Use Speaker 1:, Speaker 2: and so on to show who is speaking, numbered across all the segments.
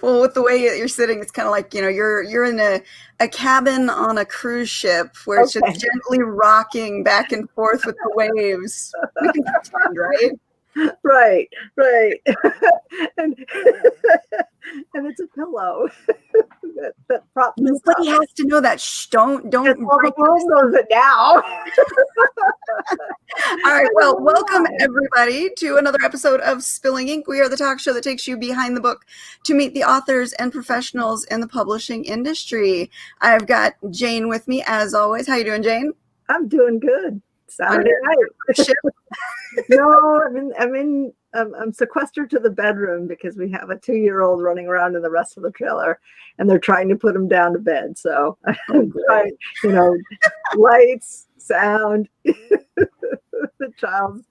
Speaker 1: Well, with the way you're sitting, it's kind of like, you're in a cabin on a cruise ship where it's just gently rocking back and forth with the waves. We can pretend, right?
Speaker 2: Right. and it's a pillow that props this up.
Speaker 1: Nobody has to know that. Shh, don't
Speaker 2: Well, the world knows it now.
Speaker 1: All right, well, welcome everybody to another episode of Spilling Ink. We are the talk show that takes you behind the book to meet the authors and professionals in the publishing industry. I've got Jane with me as always. How you doing, Jane?
Speaker 2: I'm doing good. Saturday night. No, I'm sequestered to the bedroom because we have a 2-year-old running around in the rest of the trailer, and they're trying to put him down to bed. So, lights, sound, the child.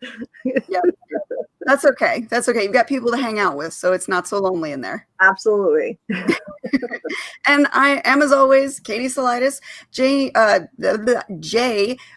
Speaker 1: Yep. That's okay. You've got people to hang out with, so it's not so lonely in there.
Speaker 2: Absolutely.
Speaker 1: And I am, as always, Katie Solitis. Jay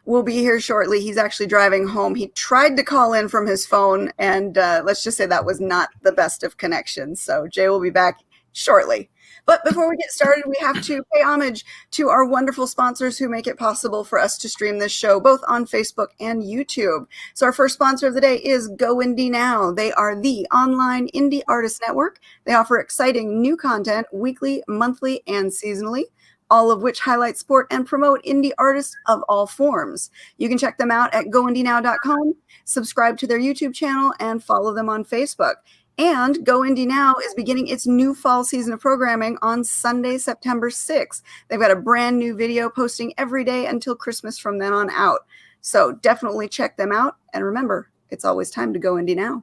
Speaker 1: will be here shortly. He's actually driving home. He tried to call in from his phone, and let's just say that was not the best of connections. So Jay will be back shortly. But before we get started, we have to pay homage to our wonderful sponsors who make it possible for us to stream this show both on Facebook and YouTube. So our first sponsor of the day is Go Indie Now. They are the online indie artist network. They offer exciting new content weekly, monthly, and seasonally, all of which highlight, support, and promote indie artists of all forms. You can check them out at goindienow.com, subscribe to their YouTube channel, and follow them on Facebook. And Go Indie Now is beginning its new fall season of programming on Sunday, September 6th. They've got a brand new video posting every day until Christmas from then on out. So definitely check them out. And remember, it's always time to go Indie Now.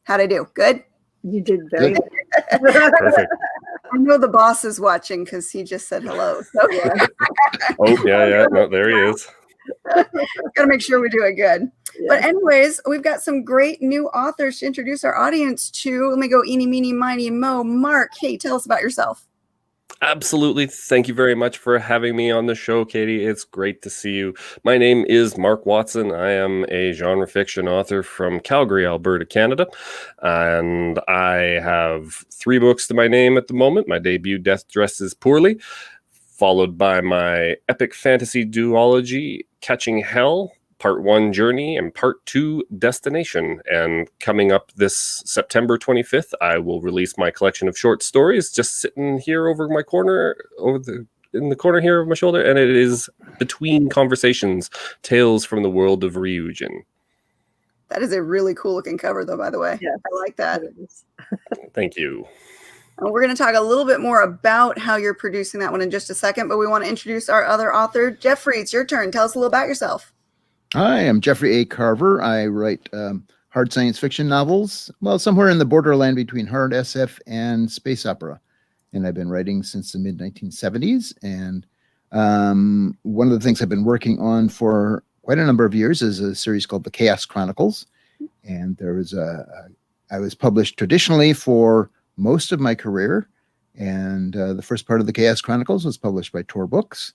Speaker 1: How'd I do? Good?
Speaker 2: You did very good.
Speaker 3: Perfect.
Speaker 1: I know the boss is watching because he just said hello. So yeah.
Speaker 3: Yeah. No, there he is.
Speaker 1: Gotta make sure we do it good. Yeah. But anyways, we've got some great new authors to introduce our audience to. Let me go eeny, meeny, miny, mo. Mark, hey, tell us about yourself.
Speaker 3: Absolutely. Thank you very much for having me on the show, Katie. It's great to see you. My name is Marc Watson. I am a genre fiction author from Calgary, Alberta, Canada. And I have 3 books to my name at the moment. My debut, Death Dresses Poorly, followed by my epic fantasy duology, Catching Hell, Part 1, Journey, and Part 2, Destination. And coming up this September 25th, I will release my collection of short stories, just sitting here over my corner, in the corner here of my shoulder, and it is Between Conversations, Tales from the World of Ryujin.
Speaker 1: That is a really cool looking cover, though, by the way.
Speaker 2: Yeah,
Speaker 1: I like that.
Speaker 3: Thank you.
Speaker 1: We're going to talk a little bit more about how you're producing that one in just a second, but we want to introduce our other author. Jeffrey, it's your turn. Tell us a little about yourself.
Speaker 4: Hi, I'm Jeffrey A. Carver. I write hard science fiction novels, well, somewhere in the borderland between hard SF and space opera. And I've been writing since the mid-1970s. And one of the things I've been working on for quite a number of years is a series called The Chaos Chronicles. And I was published traditionally for most of my career. And the first part of The Chaos Chronicles was published by Tor Books.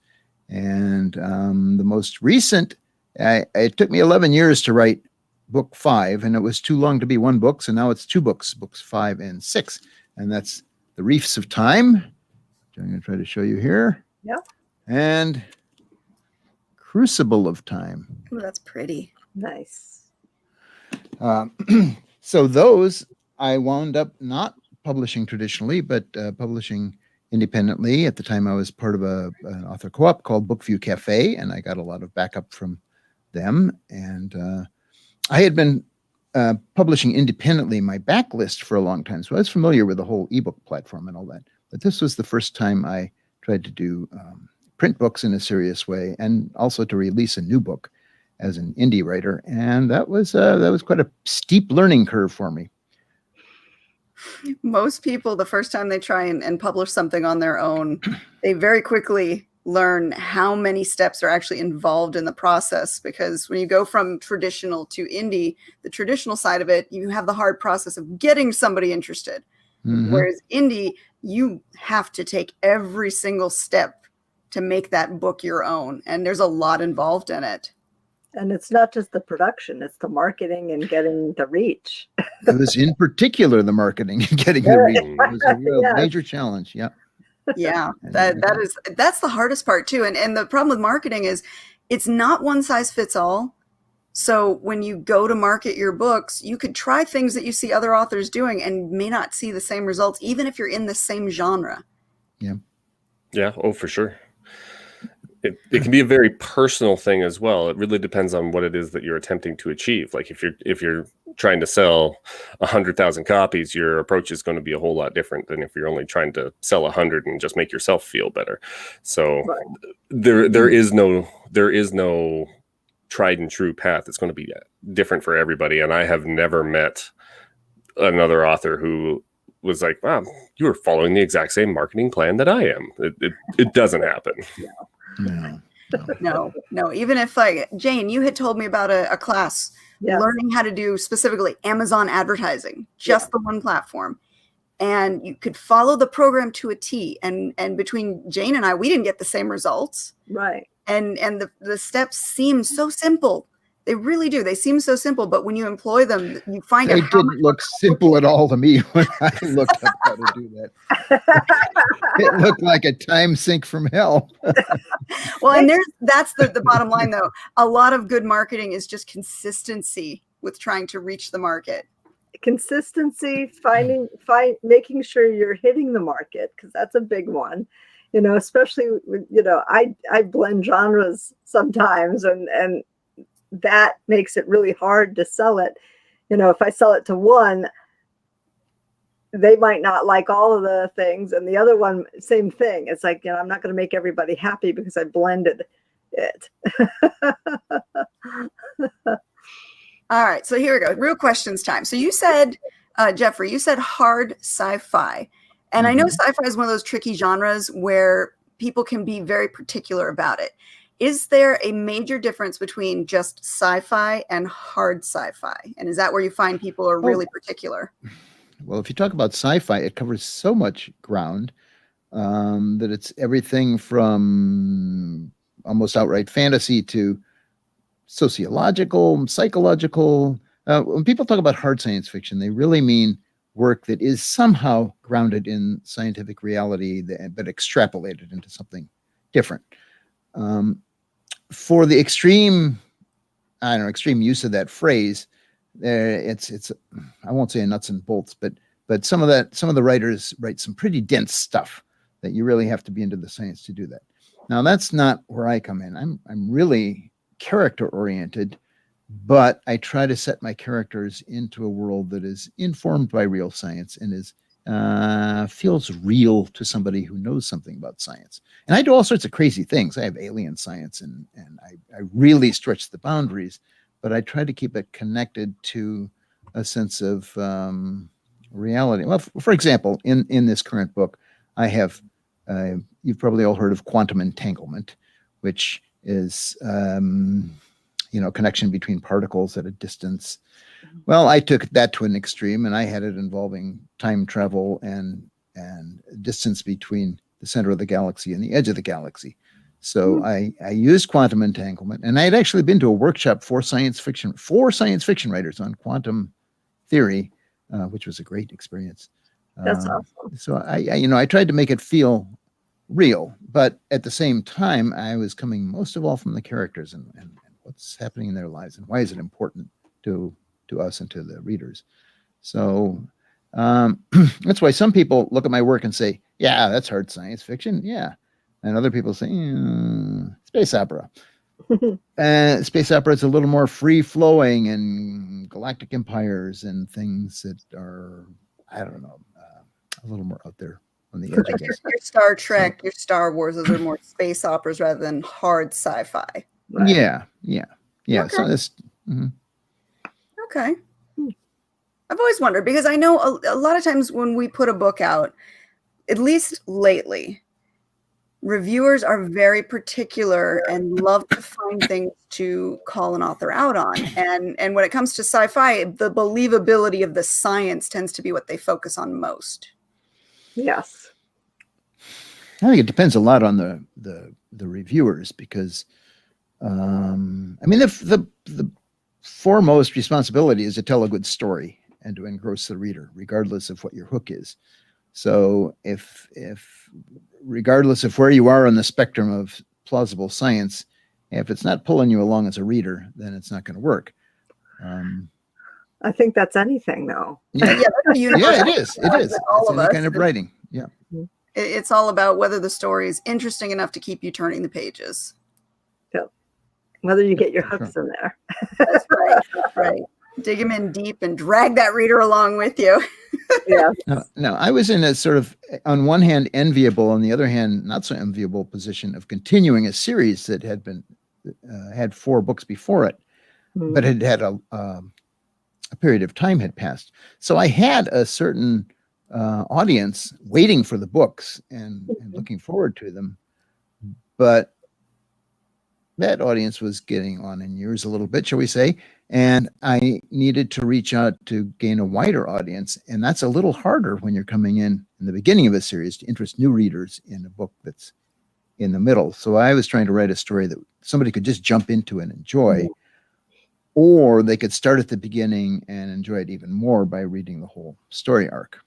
Speaker 4: And the most recent, it took me 11 years to write book 5, and it was too long to be one book, so now it's 2 books, books 5 and 6, and that's The Reefs of Time, which I'm going to try to show you here.
Speaker 2: Yep.
Speaker 4: And Crucible of Time.
Speaker 1: Oh, that's pretty.
Speaker 2: Nice.
Speaker 4: So those I wound up not publishing traditionally, but publishing independently. At the time, I was part of an author co-op called Bookview Cafe, and I got a lot of backup from them. And I had been publishing independently my backlist for a long time, so I was familiar with the whole ebook platform and all that. But this was the first time I tried to do print books in a serious way, and also to release a new book as an indie writer. And that was quite a steep learning curve for me.
Speaker 1: Most people, the first time they try and publish something on their own, they very quickly learn how many steps are actually involved in the process, because when you go from traditional to indie, the traditional side of it, you have the hard process of getting somebody interested. Mm-hmm. Whereas indie, you have to take every single step to make that book your own. And there's a lot involved in it.
Speaker 2: And it's not just the production, it's the marketing and getting the reach.
Speaker 4: It was in particular the marketing and getting the reach. It was a real major challenge. Yeah.
Speaker 1: Yeah, that's the hardest part too. And the problem with marketing is it's not one size fits all. So when you go to market your books, you could try things that you see other authors doing and may not see the same results, even if you're in the same genre.
Speaker 4: Yeah.
Speaker 3: Yeah. Oh, for sure. It can be a very personal thing as well. It really depends on what it is that you're attempting to achieve. Like if you're trying to sell 100,000 copies, your approach is going to be a whole lot different than if you're only trying to sell 100 and just make yourself feel better. So there is no tried and true path. It's going to be different for everybody. And I have never met another author who was like, wow, you were following the exact same marketing plan that I am. It doesn't happen.
Speaker 1: No. Even if, like, Jane, you had told me about a class learning how to do specifically Amazon advertising, just the one platform. And you could follow the program to a T. And between Jane and I, we didn't get the same results.
Speaker 2: Right.
Speaker 1: And the steps seem so simple. They really do. They seem so simple, but when you employ them, you find out.
Speaker 4: It didn't look simple at all to me when I looked up how to do that. It looked like a time sink from hell.
Speaker 1: Well, and that's the bottom line, though. A lot of good marketing is just consistency with trying to reach the market.
Speaker 2: Consistency, making sure you're hitting the market, because that's a big one. Especially I blend genres sometimes, and that makes it really hard to sell it. If I sell it to one, they might not like all of the things, and the other one, same thing. It's like, I'm not going to make everybody happy because I blended it.
Speaker 1: All right, so here we go. Real questions time. So you said, Jeffrey, you said hard sci-fi. And I know sci-fi is one of those tricky genres where people can be very particular about it. Is there a major difference between just sci-fi and hard sci-fi? And is that where you find people are really particular?
Speaker 4: Well, if you talk about sci-fi, it covers so much ground that it's everything from almost outright fantasy to sociological, psychological. When people talk about hard science fiction, they really mean work that is somehow grounded in scientific reality, but extrapolated into something different. For the extreme use of that phrase, it's I won't say nuts and bolts, but some of the writers write some pretty dense stuff that you really have to be into the science to do that. Now, that's not where I come in. I'm really character oriented, but I try to set my characters into a world that is informed by real science and is feels real to somebody who knows something about science. And I do all sorts of crazy things. I have alien science and I really stretch the boundaries, but I try to keep it connected to a sense of reality. Well, for example, in this current book, I have, you've probably all heard of quantum entanglement, which is, connection between particles at a distance. Well, I took that to an extreme, and I had it involving time travel and distance between the center of the galaxy and the edge of the galaxy. So I used quantum entanglement, and I had actually been to a workshop for science fiction writers on quantum theory, which was a great experience.
Speaker 2: That's awesome.
Speaker 4: So I tried to make it feel real, but at the same time, I was coming most of all from the characters and what's happening in their lives and why is it important to us and to the readers. So that's why some people look at my work and say, yeah, that's hard science fiction. Yeah. And other people say, space opera. Space opera is a little more free flowing and galactic empires and things that are, I don't know, a little more out there on the edge.
Speaker 1: Like your Star Trek, your Star Wars, those are more space operas rather than hard sci-fi.
Speaker 4: Right? Yeah. Okay. So this.
Speaker 1: Okay. I've always wondered, because I know a lot of times when we put a book out, at least lately, reviewers are very particular and love to find things to call an author out on. And when it comes to sci-fi, the believability of the science tends to be what they focus on most.
Speaker 2: Yes.
Speaker 4: I think it depends a lot on the reviewers, because I mean, the foremost responsibility is to tell a good story and to engross the reader, regardless of what your hook is. So if regardless of where you are on the spectrum of plausible science, if it's not pulling you along as a reader, then it's not going to work.
Speaker 2: I think that's anything, though.
Speaker 4: Yeah,
Speaker 1: yeah,
Speaker 4: it is. It is.
Speaker 1: All
Speaker 4: It's
Speaker 1: of
Speaker 4: any
Speaker 1: us.
Speaker 4: kind of writing. Yeah.
Speaker 1: It's all about whether the story is interesting enough to keep you turning the pages.
Speaker 2: Whether you get your hooks in there.
Speaker 1: That's right. That's right. Dig them in deep and drag that reader along with you.
Speaker 2: Yeah.
Speaker 4: No, I was in a sort of, on one hand, enviable, on the other hand, not so enviable position of continuing a series that had been had 4 books before it, but had had a period of time had passed. So I had a certain audience waiting for the books and looking forward to them, but that audience was getting on in years a little bit, shall we say, and I needed to reach out to gain a wider audience, and that's a little harder when you're coming in the beginning of a series to interest new readers in a book that's in the middle. So I was trying to write a story that somebody could just jump into and enjoy, or they could start at the beginning and enjoy it even more by reading the whole story arc.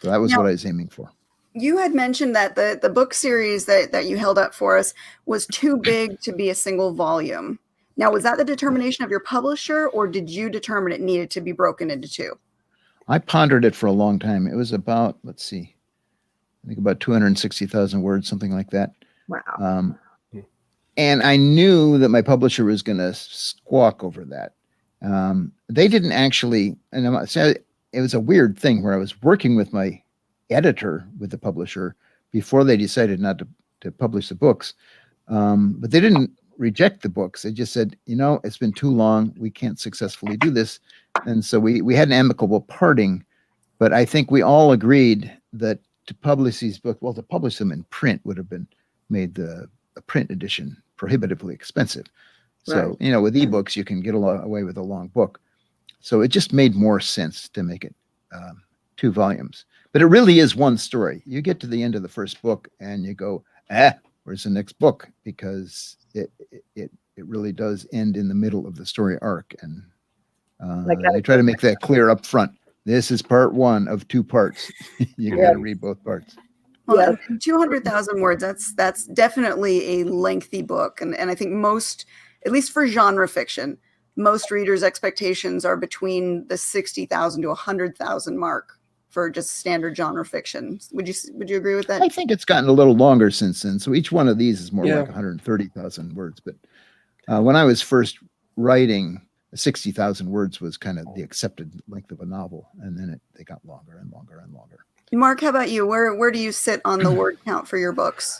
Speaker 4: So that was what I was aiming for.
Speaker 1: You had mentioned that the book series that you held up for us was too big to be a single volume. Now, was that the determination of your publisher, or did you determine it needed to be broken into 2?
Speaker 4: I pondered it for a long time. It was about, let's see, I think about 260,000 words, something like that.
Speaker 2: Wow.
Speaker 4: And I knew that my publisher was going to squawk over that. They didn't actually, and it was a weird thing where I was working with my editor with the publisher before they decided not to publish the books. But they didn't reject the books. They just said, it's been too long. We can't successfully do this. And so we had an amicable parting, but I think we all agreed that to publish these books, to publish them in print would have been made the print edition prohibitively expensive. So, with ebooks, you can get away with a long book. So it just made more sense to make it 2 volumes. But it really is one story. You get to the end of the first book and you go, where's the next book? Because it really does end in the middle of the story arc. And they try to make that clear up front. This is part 1 of 2 parts. You got to read both parts.
Speaker 1: Well, 200,000 words, that's definitely a lengthy book. And I think most, at least for genre fiction, most readers' expectations are between the 60,000 to 100,000 mark for just standard genre fiction. Would you agree with that?
Speaker 4: I think it's gotten a little longer since then. So each one of these is more like 130,000 words. But when I was first writing, 60,000 words was kind of the accepted length of a novel. And then they got longer and longer and longer.
Speaker 1: Mark, how about you? Where do you sit on the word count for your books?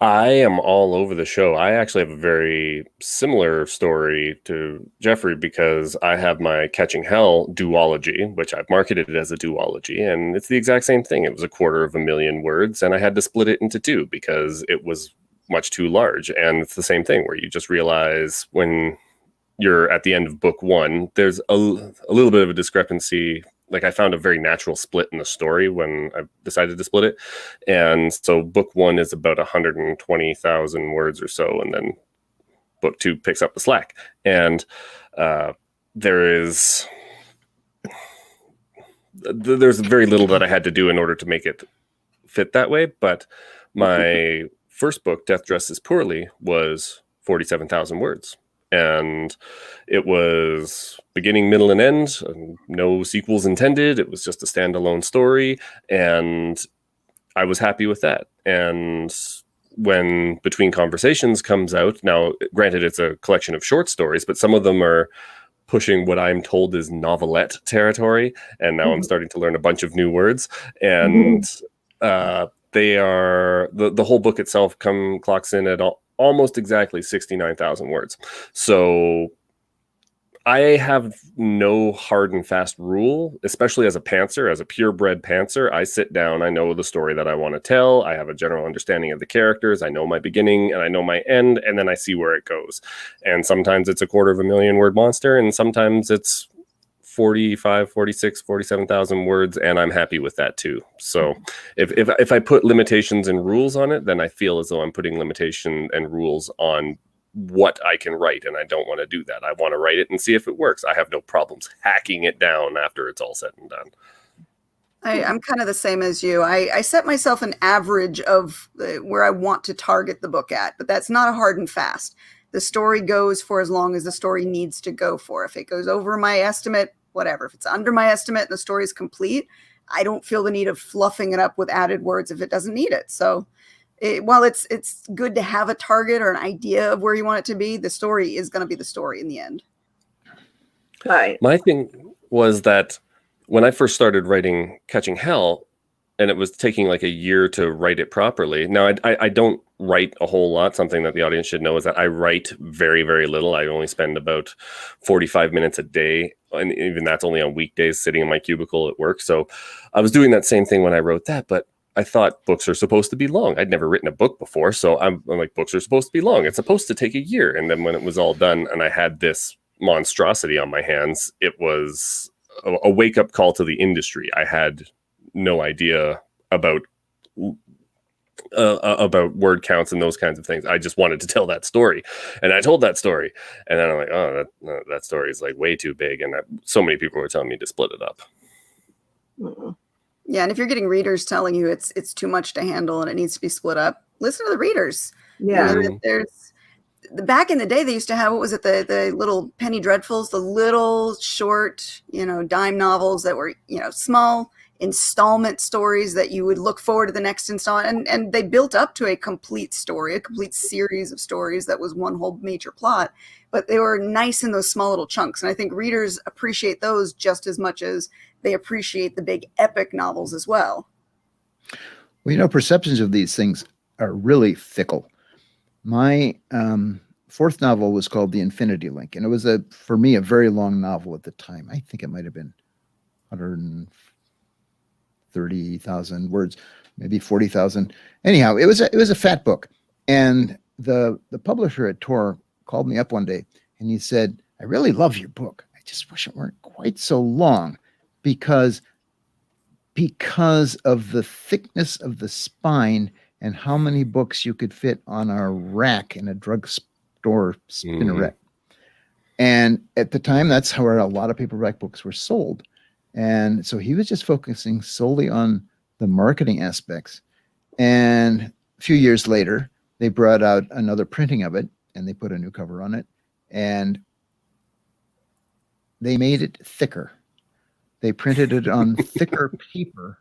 Speaker 3: I am all over the show. I actually have a very similar story to Jeffrey because I have my Catching Hell duology, which I've marketed as a duology, and it's the exact same thing. It was 250,000 words, and I had to split it into 2 because it was much too large. And it's the same thing where you just realize when you're at the end of book 1, there's a little bit of a discrepancy. Like I found a very natural split in the story when I decided to split it. And so book 1 is about 120,000 words or so. And then book 2 picks up the slack. And there's very little that I had to do in order to make it fit that way. But my first book, Death Dresses Poorly, was 47,000 words. And it was beginning, middle, and end. No sequels intended. It was just a standalone story. And I was happy with that. And when Between Conversations comes out, now, granted, it's a collection of short stories, but some of them are pushing what I'm told is novelette territory. And now I'm starting to learn a bunch of new words. And they are, the whole book itself clocks in at almost exactly 69,000 words. So I have no hard and fast rule, especially as a pantser, as a purebred pantser. I sit down, I know the story that I want to tell. I have a general understanding of the characters. I know my beginning and I know my end, and then I see where it goes. And sometimes it's 250,000 word monster, and sometimes it's 45, 46, 47,000 words, and I'm happy with that too. So if I put limitations and rules on it, then I feel as though I'm putting limitation and rules on what I can write, and I don't want to do that. I want to write it and see if it works. I have no problems hacking it down after it's all said and done.
Speaker 1: I'm kind of the same as you. I set myself an average of where I want to target the book at, but that's not a hard and fast. The story goes for as long as the story needs to go for. If it goes over my estimate, whatever. If it's under my estimate and the story is complete, I don't feel the need of fluffing it up with added words if it doesn't need it. So while it's good to have a target or an idea of where you want it to be, the story is going to be the story in the end.
Speaker 2: Right.
Speaker 3: My thing was that when I first started writing Catching Hell, and it was taking like a year to write it properly. Now, I don't write a whole lot. Something that the audience should know is that I write very, very little. I only spend about 45 minutes a day, and even that's only on weekdays sitting in my cubicle at work. So I was doing that same thing when I wrote that, but I thought books are supposed to be long. I'd never written a book before, so I'm like, books are supposed to be long. It's supposed to take a year. And then when it was all done and I had this monstrosity on my hands, it was a wake-up call to the industry. I had no idea about word counts and those kinds of things. I just wanted to tell that story, and I told that story, and then I'm like, oh, that story is like way too big, and so many people were telling me to split it up.
Speaker 1: Yeah, and if you're getting readers telling you it's too much to handle and it needs to be split up, listen to the readers.
Speaker 2: Yeah.
Speaker 1: You know, there's back in the day, they used to have, what was it, the little penny dreadfuls, the little short, dime novels that were, small installment stories that you would look forward to the next installment. And they built up to a complete story, a complete series of stories that was one whole major plot. But they were nice in those small little chunks. And I think readers appreciate those just as much as they appreciate the big epic novels as well.
Speaker 4: Well, perceptions of these things are really fickle. My fourth novel was called The Infinity Link, and it was, for me, a very long novel at the time. I think it might have been 130,000 words, maybe 40,000. Anyhow, it was a fat book. And the publisher at Tor called me up one day, and he said, I really love your book. I just wish it weren't quite so long because of the thickness of the spine and how many books you could fit on a rack in a drugstore spinneret. And at the time, that's how a lot of paperback books were sold. And so he was just focusing solely on the marketing aspects. And a few years later, they brought out another printing of it, and they put a new cover on it, and they made it thicker. They printed it on thicker paper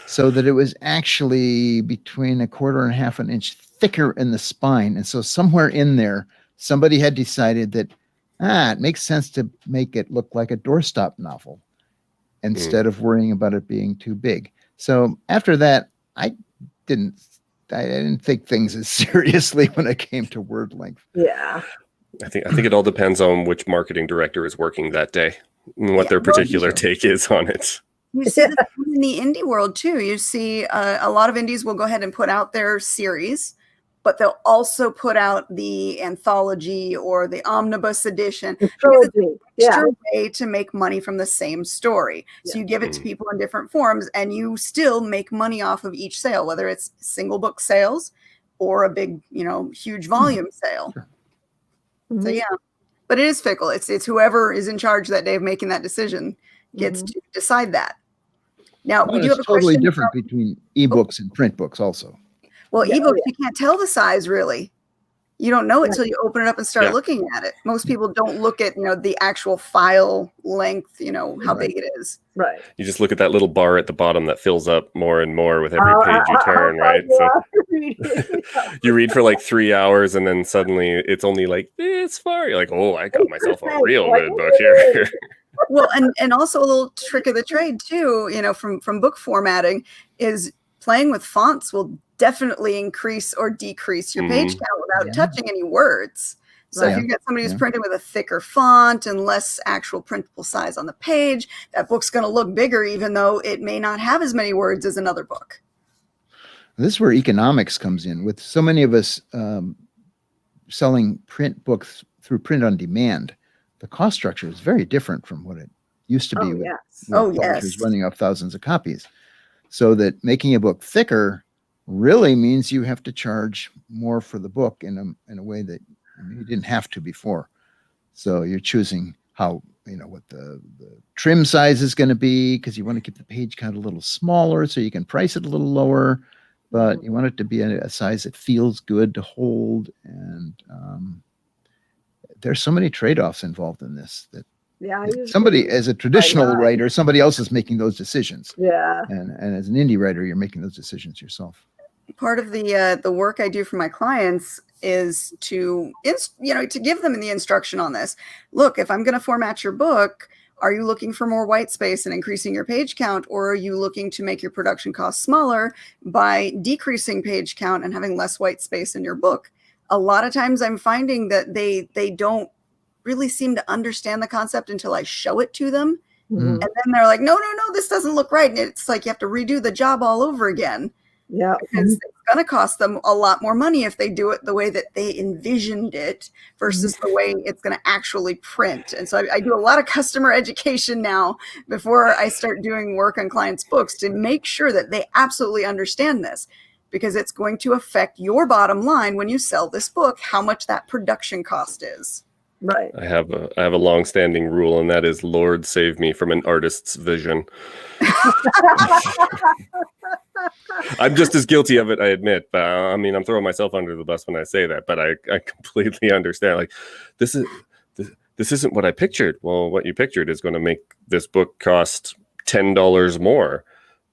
Speaker 4: so that it was actually between 1/4 and 1/2 an inch thicker in the spine. And so somewhere in there, somebody had decided that, it makes sense to make it look like a doorstop novel instead of worrying about it being too big. So after that, I didn't take things as seriously when it came to word length.
Speaker 2: Yeah.
Speaker 3: I think it all depends on which marketing director is working that day and what their particular take is on it.
Speaker 1: You see this in the indie world too. You see a lot of indies will go ahead and put out their series, but they'll also put out the anthology or the omnibus edition. It's an extra way to make money from the same story. So you give it to people in different forms, and you still make money off of each sale, whether it's single book sales or a big, huge volume sale.
Speaker 4: Sure.
Speaker 1: So yeah, but it is fickle. It's whoever is in charge that day of making that decision gets to decide that. Now, we do have a
Speaker 4: totally
Speaker 1: question
Speaker 4: different between ebooks and print books also.
Speaker 1: Well, ebooks, you can't tell the size really. You don't know it until you open it up and start looking at it. Most people don't look at, the actual file length, how big it is. Right.
Speaker 3: You just look at that little bar at the bottom that fills up more and more with every page you turn, right? So you read for like 3 hours, and then suddenly it's only like this far. You're like, oh, I got myself a real good book here.
Speaker 1: Well, and also a little trick of the trade too, from book formatting is playing with fonts will definitely increase or decrease your page count without touching any words. So if you've got somebody who's printed with a thicker font and less actual printable size on the page, that book's going to look bigger, even though it may not have as many words as another book.
Speaker 4: This is where economics comes in. With so many of us selling print books through print on demand, the cost structure is very different from what it used to be with publishers running off thousands of copies. So that making a book thicker really means you have to charge more for the book in a way that I mean, you didn't have to before. So you're choosing how, what the trim size is going to be, because you want to keep the page count a little smaller so you can price it a little lower, but you want it to be a size that feels good to hold. And there's so many trade-offs involved in this that somebody, as a traditional writer, somebody else is making those decisions.
Speaker 2: Yeah.
Speaker 4: And as an indie writer, you're making those decisions yourself.
Speaker 1: Part of the work I do for my clients is to give them the instruction on this. Look, if I'm going to format your book, are you looking for more white space and increasing your page count, or are you looking to make your production costs smaller by decreasing page count and having less white space in your book? A lot of times I'm finding that they don't really seem to understand the concept until I show it to them. And then they're like, no, this doesn't look right. And it's like you have to redo the job all over again.
Speaker 2: Yeah.
Speaker 1: Because it's going to cost them a lot more money if they do it the way that they envisioned it versus the way it's going to actually print. And so I do a lot of customer education now before I start doing work on clients' books to make sure that they absolutely understand this, because it's going to affect your bottom line when you sell this book, how much that production cost is.
Speaker 2: Right.
Speaker 3: I have a long-standing rule, and that is, Lord save me from an artist's vision. I'm just as guilty of it, I admit. But I mean, I'm throwing myself under the bus when I say that. But I completely understand. Like, this isn't what I pictured. Well, what you pictured is going to make this book cost $10 more.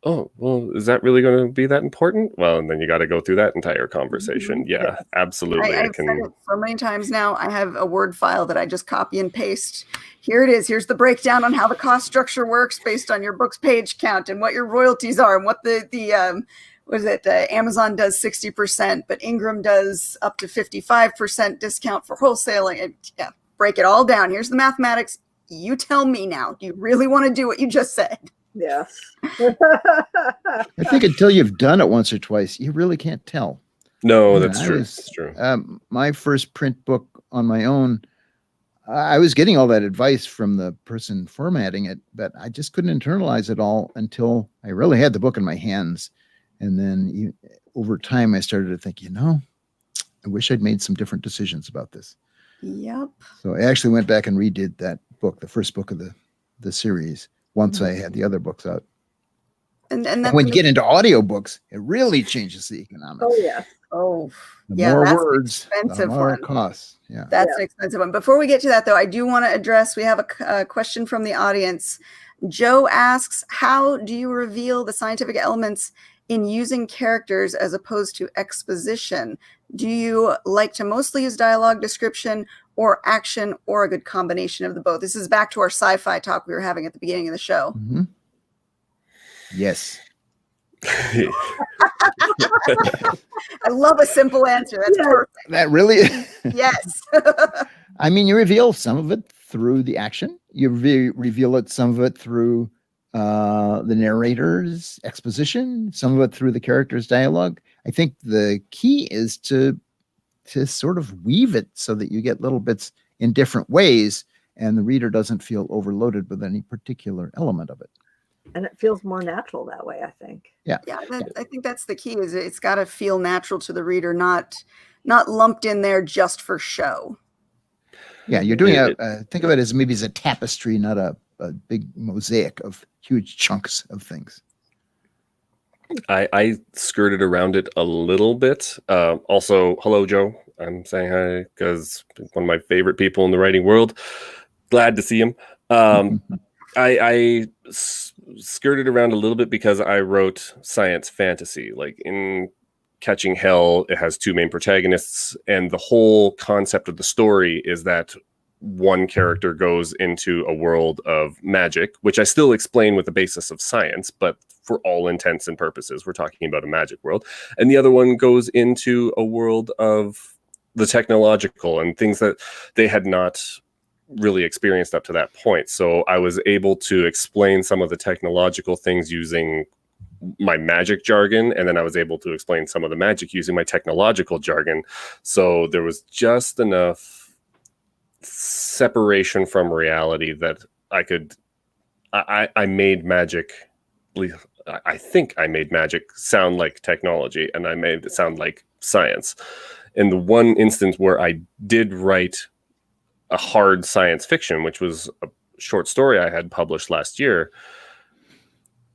Speaker 3: Oh, well, is that really going to be that important? Well, and then you got to go through that entire conversation. Yeah, absolutely.
Speaker 1: I've said it so many times now. I have a Word file that I just copy and paste. Here it is. Here's the breakdown on how the cost structure works based on your book's page count and what your royalties are and what Amazon does 60%, but Ingram does up to 55% discount for wholesaling. And yeah, break it all down. Here's the mathematics. You tell me now. Do you really want to do what you just said?
Speaker 2: Yes.
Speaker 4: I think until you've done it once or twice, you really can't tell.
Speaker 3: No, that's true. That's true.
Speaker 4: My first print book on my own, I was getting all that advice from the person formatting it, but I just couldn't internalize it all until I really had the book in my hands. And then over time, I started to think, I wish I'd made some different decisions about this.
Speaker 1: Yep.
Speaker 4: So I actually went back and redid that book, the first book of the series, once I had the other books out. And when you get into audiobooks, it really changes the economics.
Speaker 2: Oh, yeah.
Speaker 1: Oh,
Speaker 4: the
Speaker 1: yeah.
Speaker 4: more
Speaker 1: That's
Speaker 4: words,
Speaker 1: an expensive
Speaker 4: the more
Speaker 1: one.
Speaker 4: it costs. Yeah.
Speaker 1: That's an expensive one. Before we get to that, though, I do want to address, we have a question from the audience. Joe asks, how do you reveal the scientific elements in using characters as opposed to exposition? Do you like to mostly use dialogue, description, or action, or a good combination of the both? This is back to our sci-fi talk we were having at the beginning of the show.
Speaker 4: Mm-hmm. Yes.
Speaker 1: I love a simple answer. That's perfect.
Speaker 4: That really?
Speaker 1: Yes.
Speaker 4: I mean, you reveal some of it through the action. You reveal some of it through the narrator's exposition, some of it through the character's dialogue. I think the key is to sort of weave it so that you get little bits in different ways and the reader doesn't feel overloaded with any particular element of it.
Speaker 2: And it feels more natural that way, I think.
Speaker 4: Yeah.
Speaker 1: Yeah, I think that's the key, is it's got to feel natural to the reader, not lumped in there just for show.
Speaker 4: Yeah, you're doing think of it as maybe as a tapestry, not a big mosaic of huge chunks of things.
Speaker 3: I skirted around it a little bit. Also, hello, Joe. I'm saying hi because one of my favorite people in the writing world. Glad to see him. I skirted around a little bit because I wrote science fantasy. Like in Catching Hell, it has two main protagonists, and the whole concept of the story is that one character goes into a world of magic, which I still explain with the basis of science, but for all intents and purposes, we're talking about a magic world. And the other one goes into a world of the technological and things that they had not really experienced up to that point. So I was able to explain some of the technological things using my magic jargon, and then I was able to explain some of the magic using my technological jargon. So there was just enough separation from reality that I made magic, I think I made magic sound like technology, and I made it sound like science. in the one instance where I did write a hard science fiction, which was a short story I had published last year,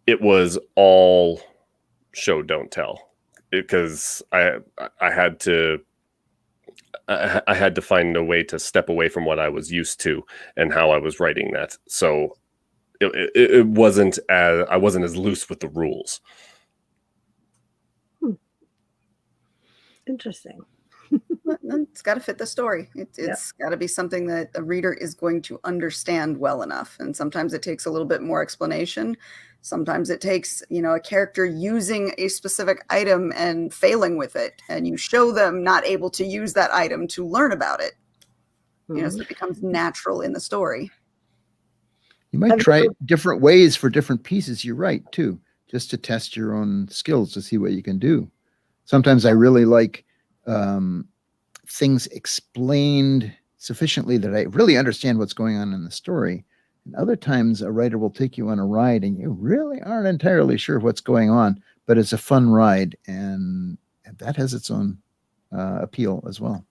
Speaker 3: it was all show don't tell, because I had to find a way to step away from what I was used to and how I was writing that. So it wasn't as, I wasn't as loose with the rules.
Speaker 2: Interesting.
Speaker 1: It's got to fit the story. It's got to be something that a reader is going to understand well enough. And sometimes it takes a little bit more explanation. Sometimes it takes, a character using a specific item and failing with it, and you show them not able to use that item to learn about it. So it becomes natural in the story.
Speaker 4: You might try different ways for different pieces you write too, just to test your own skills to see what you can do. Sometimes I really like things explained sufficiently that I really understand what's going on in the story. And other times a writer will take you on a ride and you really aren't entirely sure what's going on, but it's a fun ride, and that has its own appeal as well.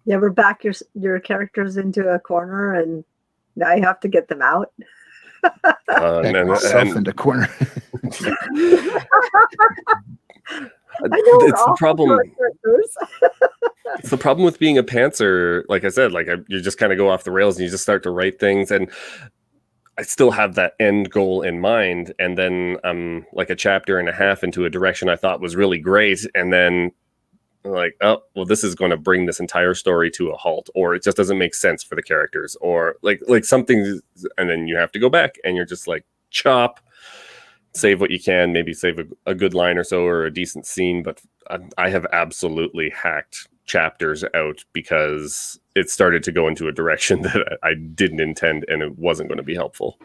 Speaker 2: You ever back your characters into a corner and now you have to get them out?
Speaker 4: Back myself into a corner.
Speaker 3: It's the problem. It's the problem with being a pantser. Like I said, you just kind of go off the rails and you just start to write things, and I still have that end goal in mind. And then I'm like a chapter and a half into a direction I thought was really great, and then I'm like, oh, well, this is going to bring this entire story to a halt, or it just doesn't make sense for the characters, or like something, and then you have to go back and you're just like, chop. Save what you can, maybe save a good line or so or a decent scene, but I have absolutely hacked chapters out because it started to go into a direction that I didn't intend, and it wasn't going to be helpful.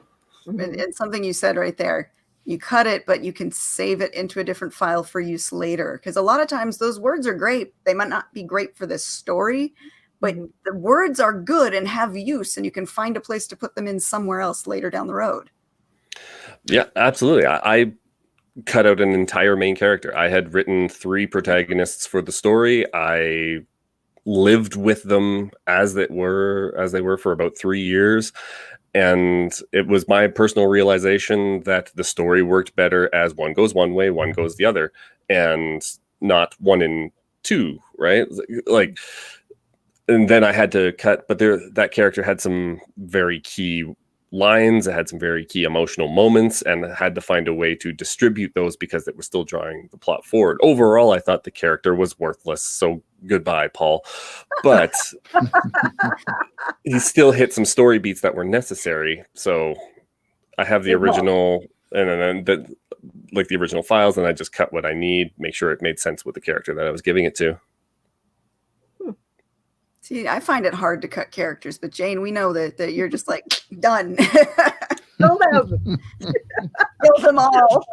Speaker 1: And something you said right there, you cut it, but you can save it into a different file for use later. Because a lot of times those words are great. They might not be great for this story, but the words are good and have use, and you can find a place to put them in somewhere else later down the road.
Speaker 3: Yeah, absolutely. I cut out an entire main character. I had written 3 protagonists for the story. I lived with them as they were for about 3 years. And it was my personal realization that the story worked better as one goes one way, one goes the other, and not 1 and 2, right? And then I had to cut, but that character had some very key lines. It had some very key emotional moments, and I had to find a way to distribute those because it was still drawing the plot forward. Overall, I thought the character was worthless, so goodbye, Paul. But he still hit some story beats that were necessary. So I have the original, and then the original files, and I just cut what I need, make sure it made sense with the character that I was giving it to.
Speaker 1: See, I find it hard to cut characters, but Jane, we know that you're just like, done.
Speaker 2: Kill them.
Speaker 1: Kill them all.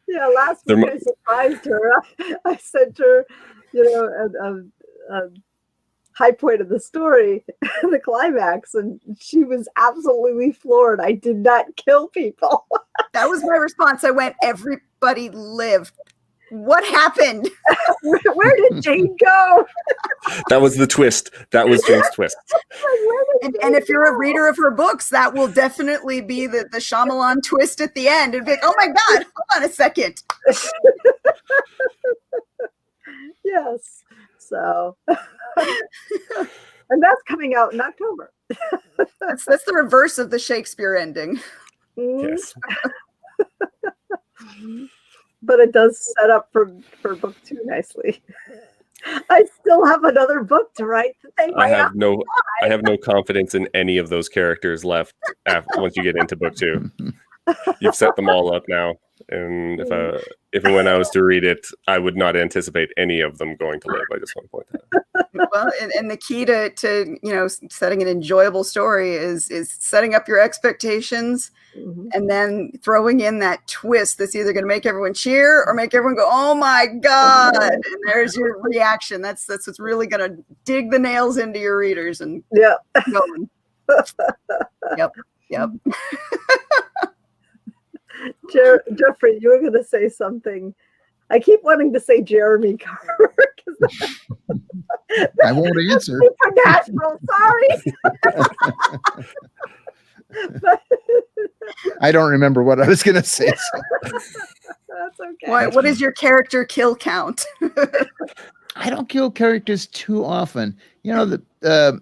Speaker 2: Yeah, last week I surprised her. I sent her, a high point of the story, the climax, and she was absolutely floored. I did not kill people.
Speaker 1: That was my response. I went, everybody lived. What happened?
Speaker 2: Where did Jane go?
Speaker 3: That was the twist. That was Jane's twist.
Speaker 1: And if you're a reader of her books, that will definitely be the Shyamalan twist at the end. It'd be like, oh my God, hold on a second.
Speaker 2: Yes. So, and that's coming out in October.
Speaker 1: That's the reverse of the Shakespeare ending.
Speaker 3: Yes.
Speaker 2: But it does set up for book 2 nicely. I still have another book to write.
Speaker 3: I have no confidence in any of those characters left once you get into book 2. You've set them all up now, and if and when I was to read it, I would not anticipate any of them going to live. I just want to point that out.
Speaker 1: Well, and the key to setting an enjoyable story is setting up your expectations. Mm-hmm. And then throwing in that twist that's either going to make everyone cheer or make everyone go, oh my God. And there's your reaction. That's what's really going to dig the nails into your readers. And
Speaker 2: yeah.
Speaker 1: Yep.
Speaker 2: Jeffrey, you were going to say something I keep wanting to say Jeremy Carver.
Speaker 4: I won't answer.
Speaker 2: Supernatural, sorry.
Speaker 4: I don't remember what I was going to say. So.
Speaker 2: That's okay.
Speaker 1: What is your character kill count?
Speaker 4: I don't kill characters too often. You know, I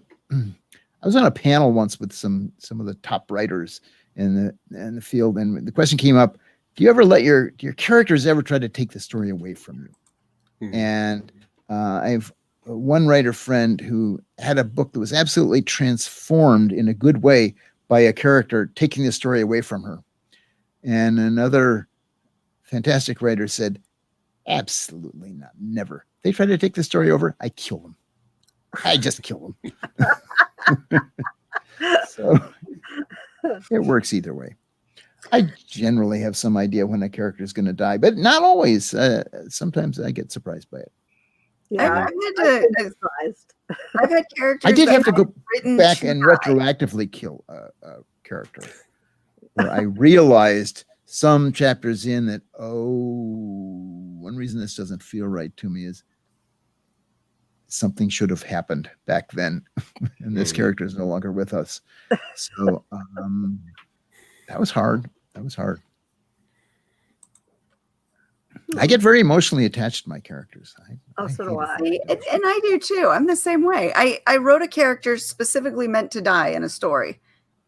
Speaker 4: was on a panel once with some of the top writers in the field, and the question came up: do you ever let your characters ever try to take the story away from you? Mm-hmm. And I have one writer friend who had a book that was absolutely transformed in a good way by a character taking the story away from her. And another fantastic writer said, absolutely not, never. They try to take the story over, I kill them. I just kill them. So it works either way. I generally have some idea when a character is going to die, but not always. Sometimes I get surprised by it.
Speaker 2: Yeah,
Speaker 1: I've had characters.
Speaker 4: I did have to go back and retroactively kill a character where I realized some chapters in that, one reason this doesn't feel right to me is something should have happened back then, and this character is no longer with us. So that was hard. I get very emotionally attached to my characters.
Speaker 2: So do I.
Speaker 1: And I do too. I'm the same way. I wrote a character specifically meant to die in a story.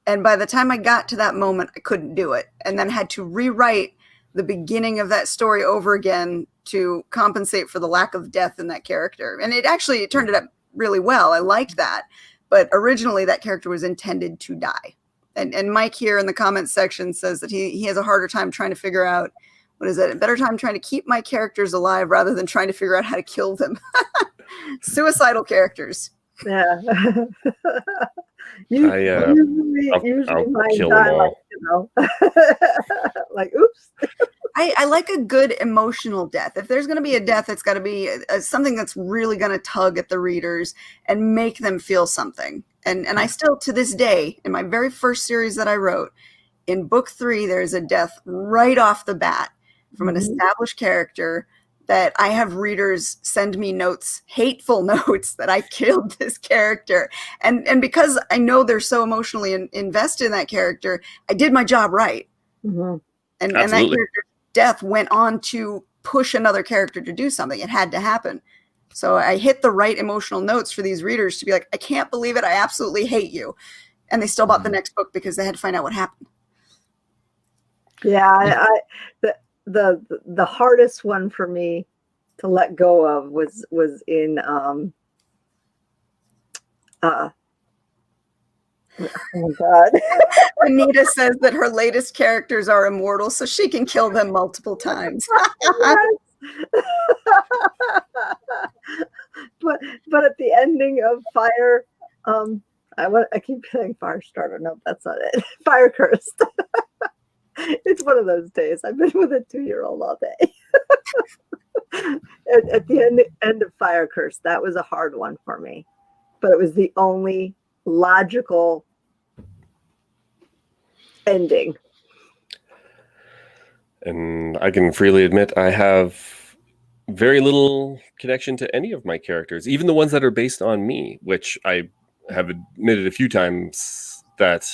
Speaker 1: And by the time I got to that moment, I couldn't do it. And then had to rewrite the beginning of that story over again to compensate for the lack of death in that character. And it turned it out really well. I liked that. But originally that character was intended to die. And Mike here in the comments section says that he has a harder time trying to figure out, what is it? A better time trying to keep my characters alive rather than trying to figure out how to kill them. Suicidal characters.
Speaker 2: Yeah.
Speaker 3: Usually
Speaker 2: I'll
Speaker 3: mine kill die them all.
Speaker 2: Like, oops.
Speaker 1: I like a good emotional death. If there's going to be a death, it's got to be something that's really going to tug at the readers and make them feel something. And I still, to this day, in my very first series that I wrote, in book 3, there's a death right off the bat from an established character that I have readers send me notes, hateful notes, that I killed this character. And because I know they're so emotionally invested in that character, I did my job right. Mm-hmm. And that character's death went on to push another character to do something. It had to happen. So I hit the right emotional notes for these readers to be like, I can't believe it. I absolutely hate you. And they still bought the next book because they had to find out what happened.
Speaker 2: Yeah, the hardest one for me to let go of was in oh my God.
Speaker 1: Anita says that her latest characters are immortal, so she can kill them multiple times.
Speaker 2: but at the ending of Fire, I keep saying Firestarter. No, that's not it. Fire Cursed. It's one of those days. I've been with a 2-year-old all day. At the end of Fire Curse, that was a hard one for me, but it was the only logical ending.
Speaker 3: And I can freely admit I have very little connection to any of my characters, even the ones that are based on me, which I have admitted a few times that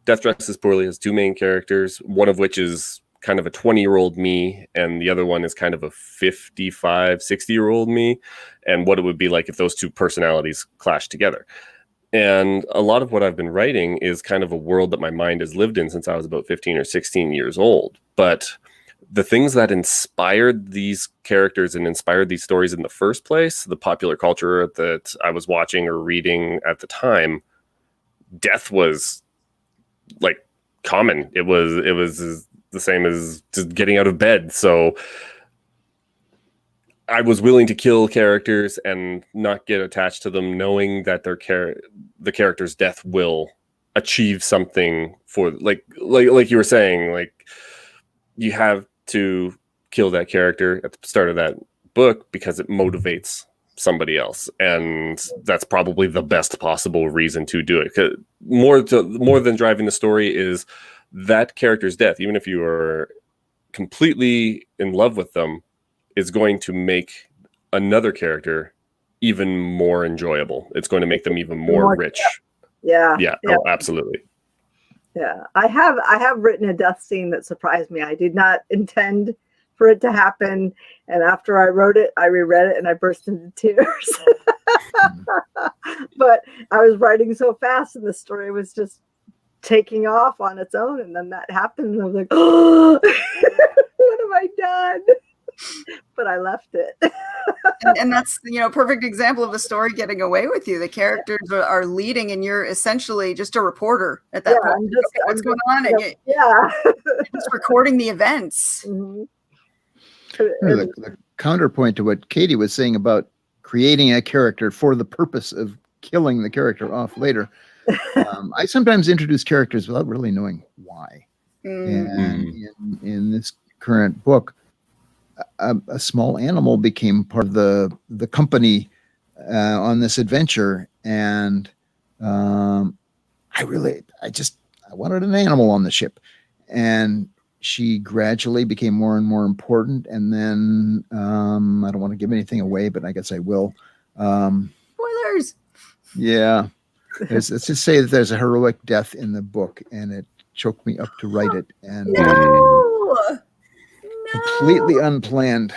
Speaker 3: Death Dresses Poorly has 2 main characters, one of which is kind of a 20-year-old me, and the other one is kind of a 55, 60-year-old me, and what it would be like if those 2 personalities clashed together. And a lot of what I've been writing is kind of a world that my mind has lived in since I was about 15 or 16 years old. But the things that inspired these characters and inspired these stories in the first place, the popular culture that I was watching or reading at the time, death was like common. It was the same as just getting out of bed. So I was willing to kill characters and not get attached to them, knowing that the character's death will achieve something for like you were saying, like you have to kill that character at the start of that book because it motivates somebody else, and that's probably the best possible reason to do it. 'Cause more than driving the story is that character's death, even if you are completely in love with them, is going to make another character even more enjoyable. It's going to make them even more rich.
Speaker 2: Yeah.
Speaker 3: Oh, absolutely.
Speaker 2: Yeah. I have written a death scene that surprised me. I did not intend for it to happen. And after I wrote it, I reread it and I burst into tears. But I was writing so fast and the story was just taking off on its own. And then that happened. And I was like, oh, what have I done? But I left it.
Speaker 1: and that's, perfect example of the story getting away with you. The characters are leading and you're essentially just a reporter at that point.
Speaker 2: I'm just,
Speaker 1: okay, what's going on? And
Speaker 2: you're
Speaker 1: just recording the events.
Speaker 2: Mm-hmm.
Speaker 4: The counterpoint to what Katie was saying about creating a character for the purpose of killing the character off later. I sometimes introduce characters without really knowing why. And in this current book, a small animal became part of the company on this adventure, and I wanted an animal on the ship, and she gradually became more and more important. And then I don't want to give anything away, but I guess I will.
Speaker 1: Spoilers.
Speaker 4: Yeah, let's just say that there's a heroic death in the book, and it choked me up to write it, and
Speaker 1: No.
Speaker 4: completely unplanned.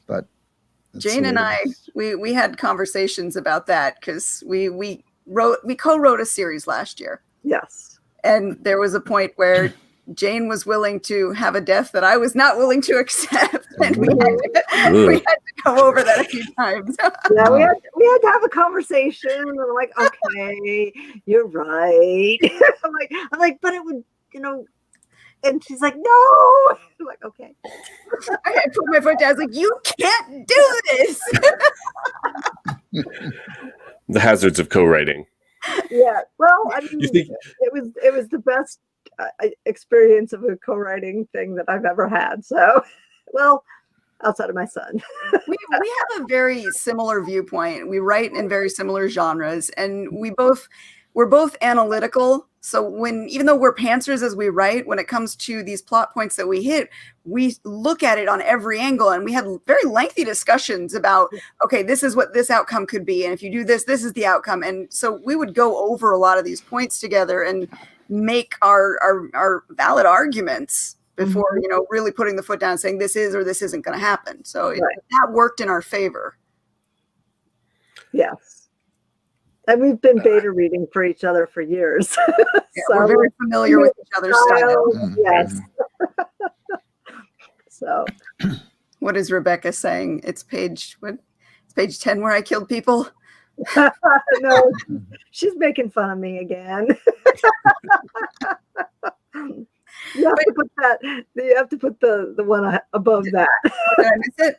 Speaker 4: But
Speaker 1: Jane and I, we had conversations about that because we co-wrote a series last year.
Speaker 2: Yes.
Speaker 1: And there was a point where Jane was willing to have a death that I was not willing to accept, and we had to go over that a few times.
Speaker 2: Yeah, we had to have a conversation, and I'm like, okay, you're right. I'm like, but it would, and she's like, no. I'm like, okay.
Speaker 1: I put my foot down. I was like, you can't do this.
Speaker 3: The hazards of co-writing.
Speaker 2: Yeah, well, I mean, it was the best experience of a co-writing thing that I've ever had. So, well, outside of my son.
Speaker 1: we have a very similar viewpoint. We write in very similar genres, and we're both analytical. So even though we're pantsers as we write, when it comes to these plot points that we hit, we look at it on every angle, and we had very lengthy discussions about, okay, this is what this outcome could be. And if you do this, this is the outcome. And so we would go over a lot of these points together and make our valid arguments before, really putting the foot down and saying this is or this isn't going to happen. So that worked in our favor.
Speaker 2: Yes. And we've been beta reading for each other for years.
Speaker 1: Yeah, so we're very familiar with each other's style.
Speaker 2: Yes. So,
Speaker 1: what is Rebekah saying? It's page 10 where I killed people.
Speaker 2: No, she's making fun of me again. You have to put the one above that.
Speaker 1: Did I miss it?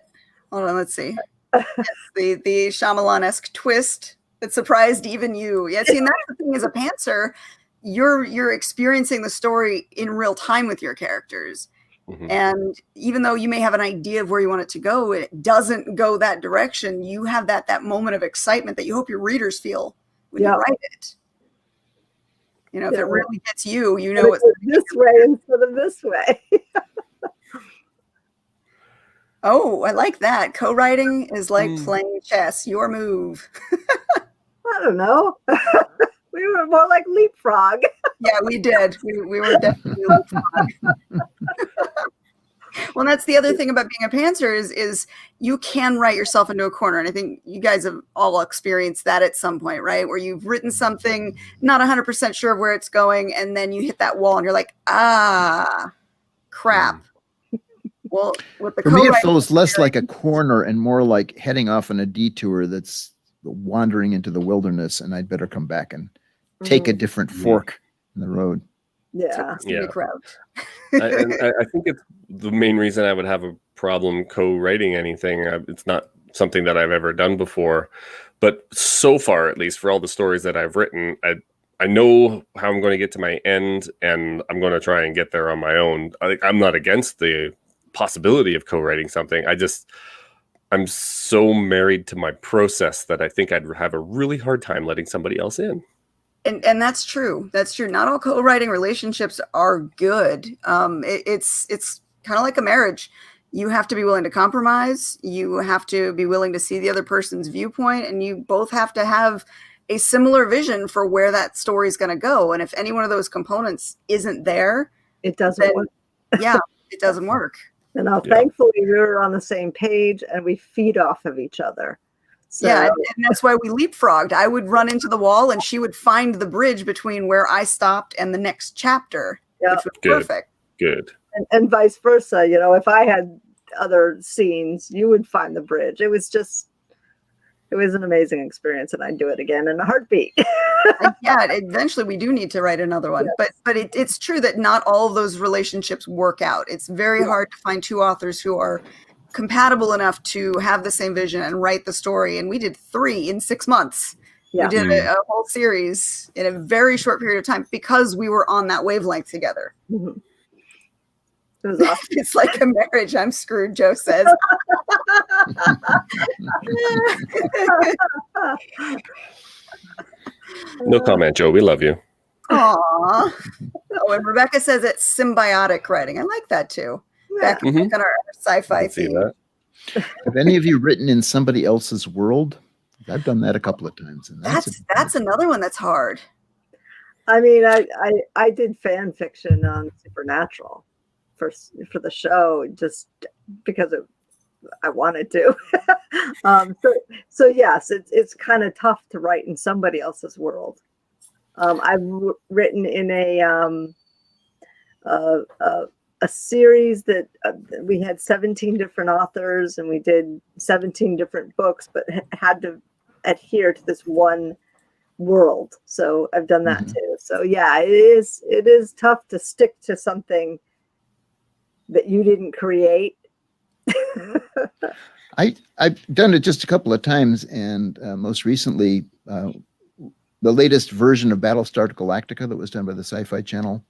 Speaker 1: Hold on, let's see. Yes, the Shyamalan-esque twist that surprised even you. Yeah, see, and that's the thing as a pantser, you're experiencing the story in real time with your characters. Mm-hmm. And even though you may have an idea of where you want it to go, it doesn't go that direction. You have that moment of excitement that you hope your readers feel when you write it. If it really gets you, it's
Speaker 2: this way instead of this way.
Speaker 1: Oh, I like that. Co-writing is like playing chess. Your move.
Speaker 2: I don't know. We were more like leapfrog.
Speaker 1: Yeah, we did. We were definitely leapfrog. Well, that's the other thing about being a pantser is you can write yourself into a corner. And I think you guys have all experienced that at some point, right? Where you've written something, not 100% sure of where it's going, and then you hit that wall and you're like, crap. Well, with the
Speaker 4: for me, it feels less like a corner and more like heading off on a detour that's wandering into the wilderness, and I'd better come back and take a different fork in the road.
Speaker 2: Yeah.
Speaker 3: I think it's the main reason I would have a problem co-writing anything. It's not something that I've ever done before, but so far, at least for all the stories that I've written, I know how I'm going to get to my end, and I'm going to try and get there on my own. I'm not against the possibility of co-writing something. I'm so married to my process that I think I'd have a really hard time letting somebody else in.
Speaker 1: And that's true. That's true. Not all co-writing relationships are good. It's kind of like a marriage. you have to be willing to compromise. You have to be willing to see the other person's viewpoint, and you both have to have a similar vision for where that story is going to go. And if any one of those components isn't there,
Speaker 2: it doesn't work.
Speaker 1: Yeah, it doesn't work.
Speaker 2: And thankfully, we're on the same page and we feed off of each other. So,
Speaker 1: yeah, and that's why we leapfrogged. I would run into the wall and she would find the bridge between where I stopped and the next chapter, which was perfect.
Speaker 3: Good.
Speaker 2: And vice versa. You know, if I had other scenes, you would find the bridge. It was an amazing experience, and I'd do it again in a heartbeat.
Speaker 1: Yeah, eventually we do need to write another one. Yes. But it's true that not all of those relationships work out. It's very hard to find two authors who are compatible enough to have the same vision and write the story. And we did 3 in 6 months. Yeah. We did a whole series in a very short period of time because we were on that wavelength together.
Speaker 2: Mm-hmm. It was awesome.
Speaker 1: It's like a marriage. I'm screwed, Joe says.
Speaker 3: No comment, Joe. We love you.
Speaker 1: Aww. Oh, and Rebekah says it's symbiotic writing. I like that too.
Speaker 2: Yeah.
Speaker 1: Back on our sci-fi theme.
Speaker 4: Have any of you written in somebody else's world? I've done that a couple of times. And
Speaker 1: that's another one that's hard.
Speaker 2: I mean, I did fan fiction on Supernatural for the show just because I wanted to. So yes, it's kind of tough to write in somebody else's world. I've written in a series that we had 17 different authors and we did 17 different books, but had to adhere to this one world. So I've done that too. So yeah, it is tough to stick to something that you didn't create.
Speaker 4: I've done it just a couple of times, and most recently, the latest version of Battlestar Galactica that was done by the Sci-Fi Channel.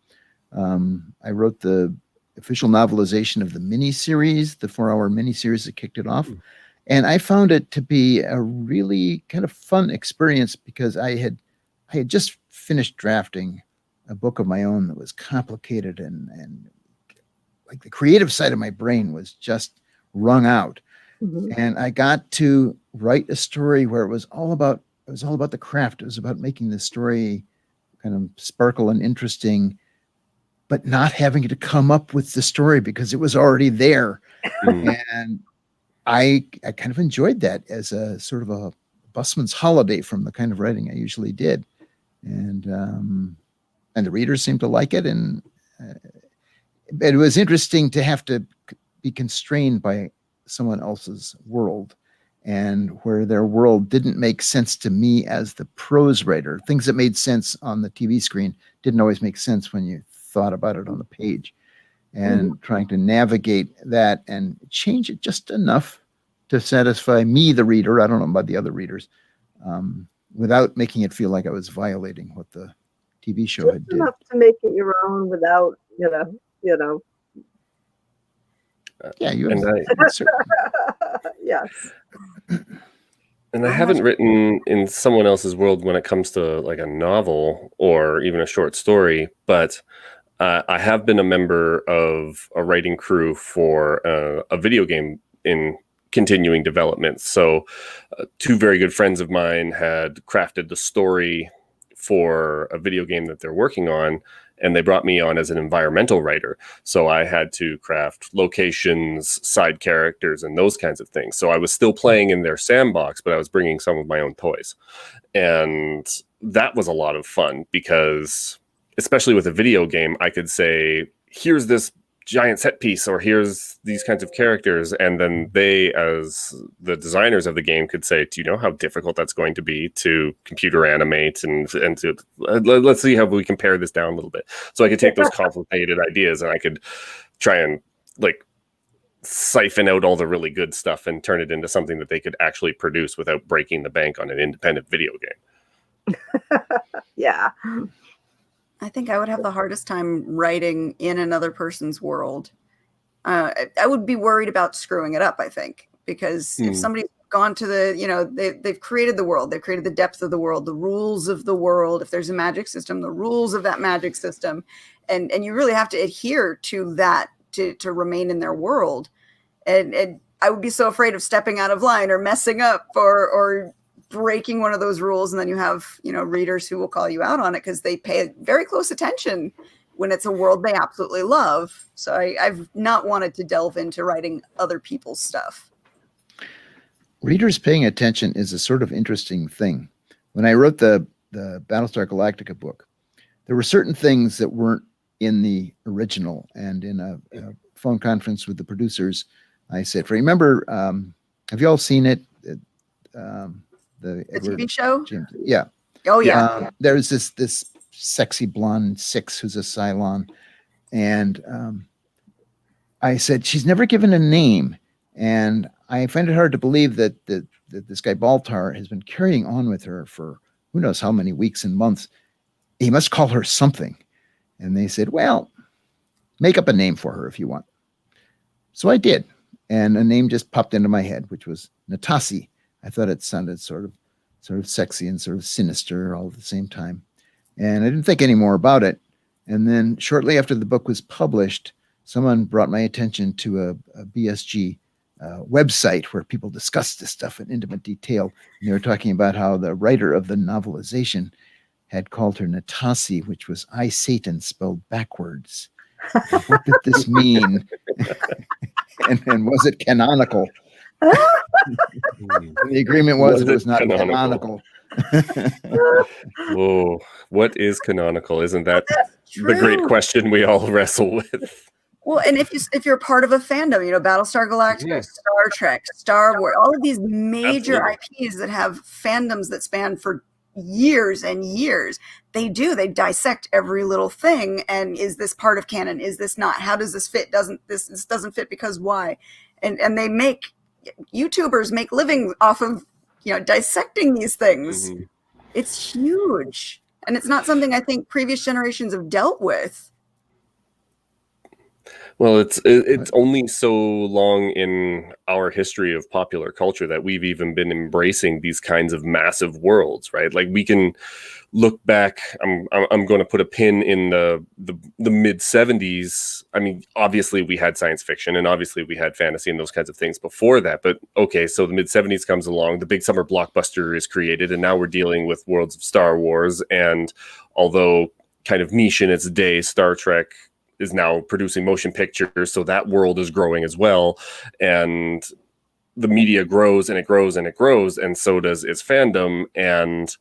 Speaker 4: I wrote the official novelization of the miniseries, the 4-hour miniseries that kicked it off. And I found it to be a really kind of fun experience because I had just finished drafting a book of my own that was complicated and like the creative side of my brain was just wrung out. Mm-hmm. And I got to write a story where it was all about the craft. It was about making the story kind of sparkle and interesting, but not having to come up with the story because it was already there. And I kind of enjoyed that as a sort of a busman's holiday from the kind of writing I usually did. And the readers seemed to like it. And it was interesting to have to be constrained by someone else's world, and where their world didn't make sense to me as the prose writer. Things that made sense on the TV screen didn't always make sense when you thought about it on the page. And trying to navigate that and change it just enough to satisfy me, the reader, I don't know about the other readers, without making it feel like I was violating what the TV show had did.
Speaker 2: Enough to make it your own without, you know.
Speaker 4: Yeah, you
Speaker 3: and
Speaker 2: yes.
Speaker 3: And I haven't written in someone else's world when it comes to like a novel or even a short story, but I have been a member of a writing crew for a video game in continuing development. So 2 very good friends of mine had crafted the story for a video game that they're working on, and they brought me on as an environmental writer. So I had to craft locations, side characters, and those kinds of things. So I was still playing in their sandbox, but I was bringing some of my own toys. And that was a lot of fun because, especially with a video game, I could say, here's this giant set piece, or here's these kinds of characters. And then they, as the designers of the game, could say, do you know how difficult that's going to be to computer animate and to let's see how we can pare this down a little bit. So I could take those complicated ideas and I could try and like siphon out all the really good stuff and turn it into something that they could actually produce without breaking the bank on an independent video game.
Speaker 2: Yeah.
Speaker 1: I think I would have the hardest time writing in another person's world. I would be worried about screwing it up, I think, because if somebody's gone to they've created the world, they've created the depth of the world, the rules of the world. If there's a magic system, the rules of that magic system, and you really have to adhere to that to remain in their world. and I would be so afraid of stepping out of line or messing up or breaking one of those rules. And then you have, readers who will call you out on it because they pay very close attention when it's a world they absolutely love. So I've not wanted to delve into writing other people's stuff.
Speaker 4: Readers paying attention is a sort of interesting thing. When I wrote the Battlestar Galactica book, there were certain things that weren't in the original. And in a phone conference with the producers, I said, remember, have you all seen it? The
Speaker 1: TV show?
Speaker 4: James, yeah.
Speaker 1: Oh, yeah.
Speaker 4: There's this sexy blonde Six who's a Cylon. And I said, she's never given a name. And I find it hard to believe that this guy Baltar has been carrying on with her for who knows how many weeks and months. He must call her something. And they said, well, make up a name for her if you want. So I did. And a name just popped into my head, which was Natasi. I thought it sounded sort of sexy and sort of sinister all at the same time. And I didn't think any more about it. And then shortly after the book was published, someone brought my attention to a BSG website where people discussed this stuff in intimate detail. And they were talking about how the writer of the novelization had called her Natasi, which was I, Satan, spelled backwards. What did this mean? and was it canonical? The agreement was it was not canonical.
Speaker 3: Whoa, what is canonical? Isn't that the great question we all wrestle with?
Speaker 1: Well, and if you're part of a fandom, Battlestar Galactica, Star Trek, Star Wars, all of these major IPs that have fandoms that span for years and years, they dissect every little thing. And is this part of canon? Is this not? How does this fit? This doesn't fit because why? And YouTubers make livings off of dissecting these things. Mm-hmm. It's huge, and it's not something I think previous generations have dealt with.
Speaker 3: Well, it's only so long in our history of popular culture that we've even been embracing these kinds of massive worlds, right? Like we can look back. I'm going to put a pin in the mid 70s. I mean, obviously we had science fiction and obviously we had fantasy and those kinds of things before that. But okay, so the mid 70s comes along, the big summer blockbuster is created, and now we're dealing with worlds of Star Wars. And although kind of niche in its day, Star Trek is now producing motion pictures, so that world is growing as well, and the media grows and it grows and it grows, and so does its fandom. And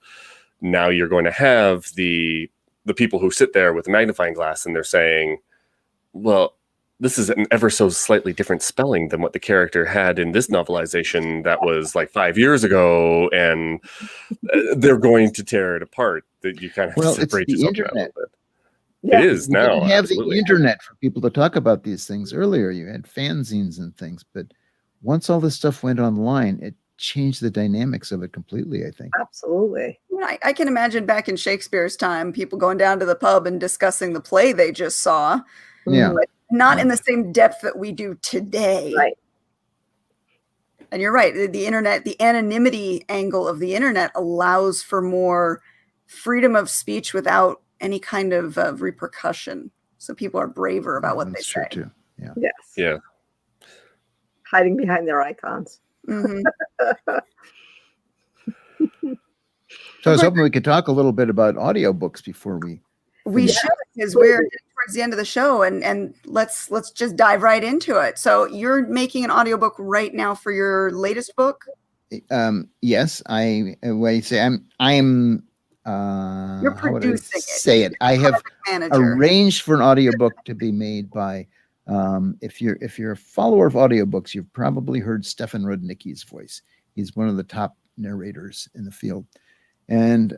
Speaker 3: now you're going to have the people who sit there with a magnifying glass and they're saying, well, this is an ever so slightly different spelling than what the character had in this novelization that was like 5 years ago, and they're going to tear it apart. That you kind of separate yourself out a little bit. Yeah. It is now.
Speaker 4: You have the internet for people to talk about these things. Earlier, you had fanzines and things, but once all this stuff went online, it changed the dynamics of it completely, I think.
Speaker 2: Absolutely.
Speaker 1: I can imagine back in Shakespeare's time, people going down to the pub and discussing the play they just saw.
Speaker 4: Yeah.
Speaker 1: But not in the same depth that we do today.
Speaker 2: Right.
Speaker 1: And you're right. The internet, the anonymity angle of the internet allows for more freedom of speech without any kind of repercussion. So people are braver about what they say.
Speaker 4: Too. Yeah.
Speaker 2: Yes.
Speaker 3: Yeah.
Speaker 2: Hiding behind their icons.
Speaker 1: Mm-hmm.
Speaker 4: So I was hoping we could talk a little bit about audiobooks before
Speaker 1: we should, because we're towards the end of the show, and let's just dive right into it. So you're making an audiobook right now for your latest book?
Speaker 4: Yes, I'm
Speaker 1: you're producing it.
Speaker 4: Say it. I have arranged for an audiobook to be made by if you're a follower of audiobooks, you've probably heard Stefan Rudnicki's voice. He's one of the top narrators in the field. And